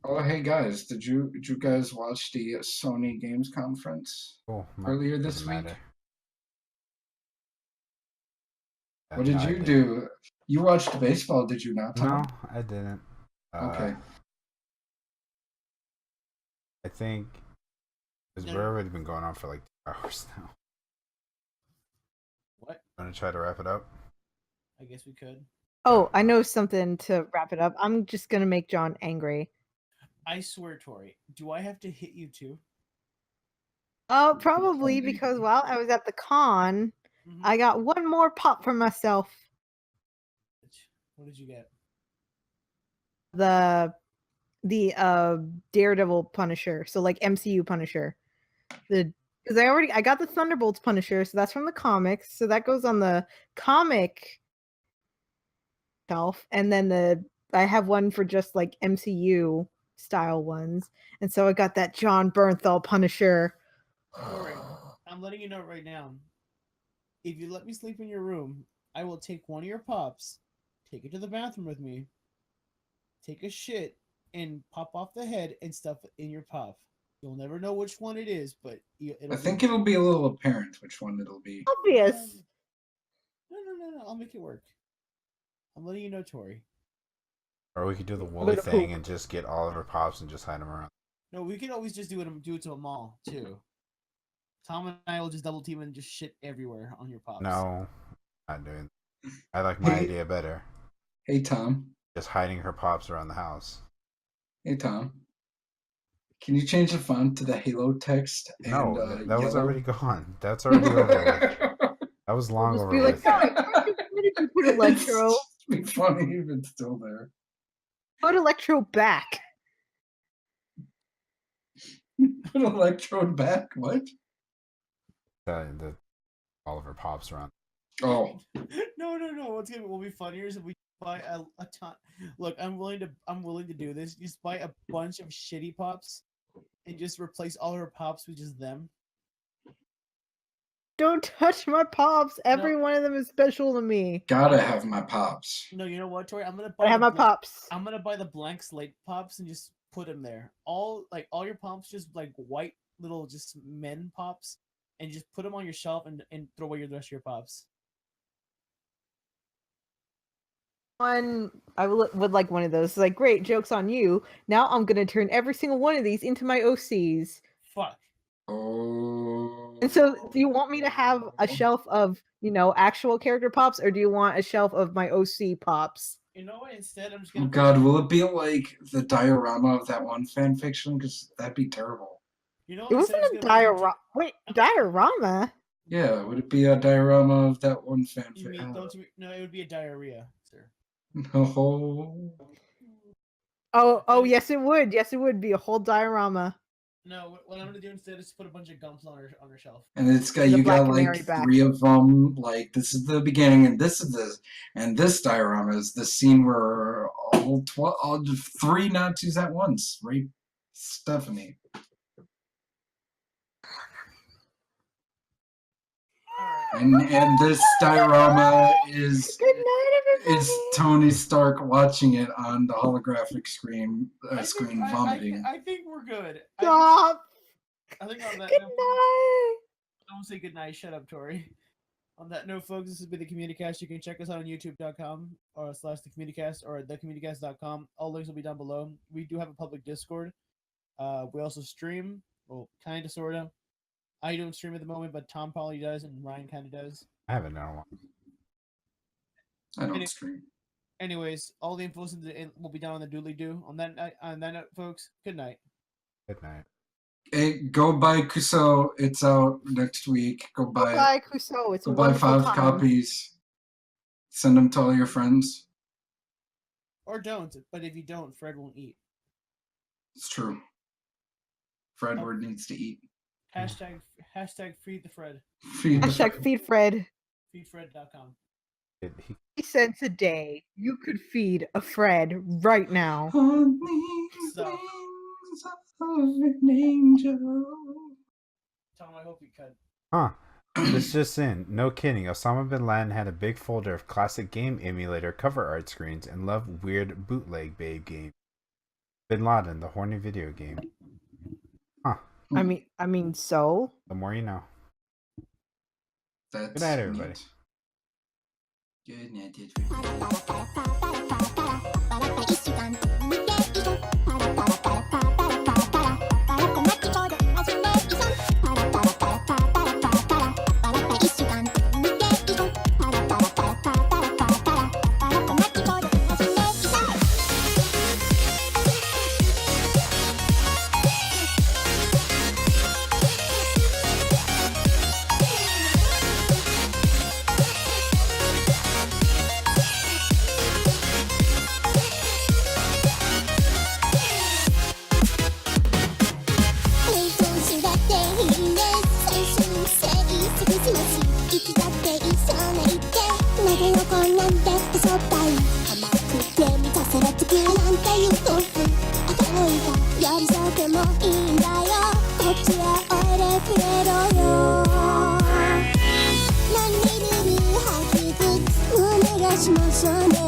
Oh hey guys, did you guys watch the Sony Games Conference earlier this week? What did you do? You watched baseball, did you not, Tom? No, I didn't. Okay. I think because we've already been going on for like 2 hours now. What? Want to try to wrap it up? I guess we could. Oh, I know something to wrap it up. I'm just gonna make John angry. I swear, Tori, do I have to hit you too? Probably because while I was at the con, I got one more pop for myself. What did you get? The Daredevil Punisher, so like MCU Punisher. Because I got the Thunderbolts Punisher, so that's from the comics. So that goes on the comic shelf, and then I have one for just like MCU style ones, and so I got that John Bernthal Punisher. Tori, I'm letting you know right now. If you let me sleep in your room, I will take one of your pops, take it to the bathroom with me, take a shit, and pop off the head and stuff it in your puff. You'll never know which one it is, but I think it'll be a little apparent which one it'll be. Obvious. No. I'll make it work. I'm letting you know, Tori. Or we could do the Wooly thing and just get all of her pops and just hide them around. No, we can always just do it to a mall too. Tom and I will just double team and just shit everywhere on your pops. No, not doing that. I like my idea better. Hey, Tom. Just hiding her pops around the house. Hey, Tom. Can you change the font to the Halo text? And, no, that was already gone. That's already over with. That was long over with. Where did you put Electro? It'd be funny if it's still there. Put Electro back. Put Electrode back? What? All of her pops around. Oh. No. What's gonna will be funnier is if we buy a ton. Look, I'm willing to do this. Just buy a bunch of shitty pops and just replace all her pops with just them. Don't touch my pops. Every one of them is special to me. Gotta have my pops. No, you know what, Tori? I'm gonna have my pops. I'm gonna buy the blank slate pops and just put them there. All your pops, just like white little just men pops, and just put them on your shelf and throw away the rest of your pops. I would like one of those. It's like, great, joke's on you. Now I'm gonna turn every single one of these into my OCs. Fuck. Oh. And so, do you want me to have a shelf of, actual character pops, or do you want a shelf of my OC pops? You know what? Instead, I'm just gonna. Oh God, will it be like the diorama of that one fan fiction? Because that'd be terrible. You know, it wasn't a diorama. Wait, diorama? Yeah, would it be a diorama of that one fan fiction? No, it would be a diarrhea, sir. No. Oh, yes, it would. Yes, it would be a whole diorama. No, what I'm gonna do instead is put a bunch of gumps on her shelf. And you got like three of them. Like, this is the beginning, and this is this, and this diorama is the scene where all 3 Nazis at once rape Stephanie. And this diorama is Tony Stark watching it on the holographic screen vomiting. I think we're good. Stop. I think on that good note, night. Don't say good night. Shut up, Tori. On that note, folks, this has been the Communicast. You can check us out on youtube.com or / the Communicast or thecommunicast.com. All links will be down below. We do have a public Discord. We also stream. Well, kind of, sort of. I don't stream at the moment, but Tom probably does, and Ryan kind of does. I haven't done one. I don't stream. Anyways, all the info will be down on the doodly doo. On that note, folks, good night. Good night. Hey, go buy Kuso. It's out next week. Go buy it. Kuso. It's go buy 5 time. copies. Send them to all your friends. Or don't. But if you don't, Fred won't eat. It's true. Fredward needs to eat. Hashtag feed the Fred. Hashtag feed Fred. Feedfred.com. He cents a day. You could feed a Fred right now. So, an angel. Tom, I hope you cut. Huh. This just in. No kidding. Osama bin Laden had a big folder of classic game emulator cover art screens and loved weird bootleg babe games. Bin Laden, the horny video game. Huh. I mean, so? The more you know. That's good night, everybody. Good night, Shine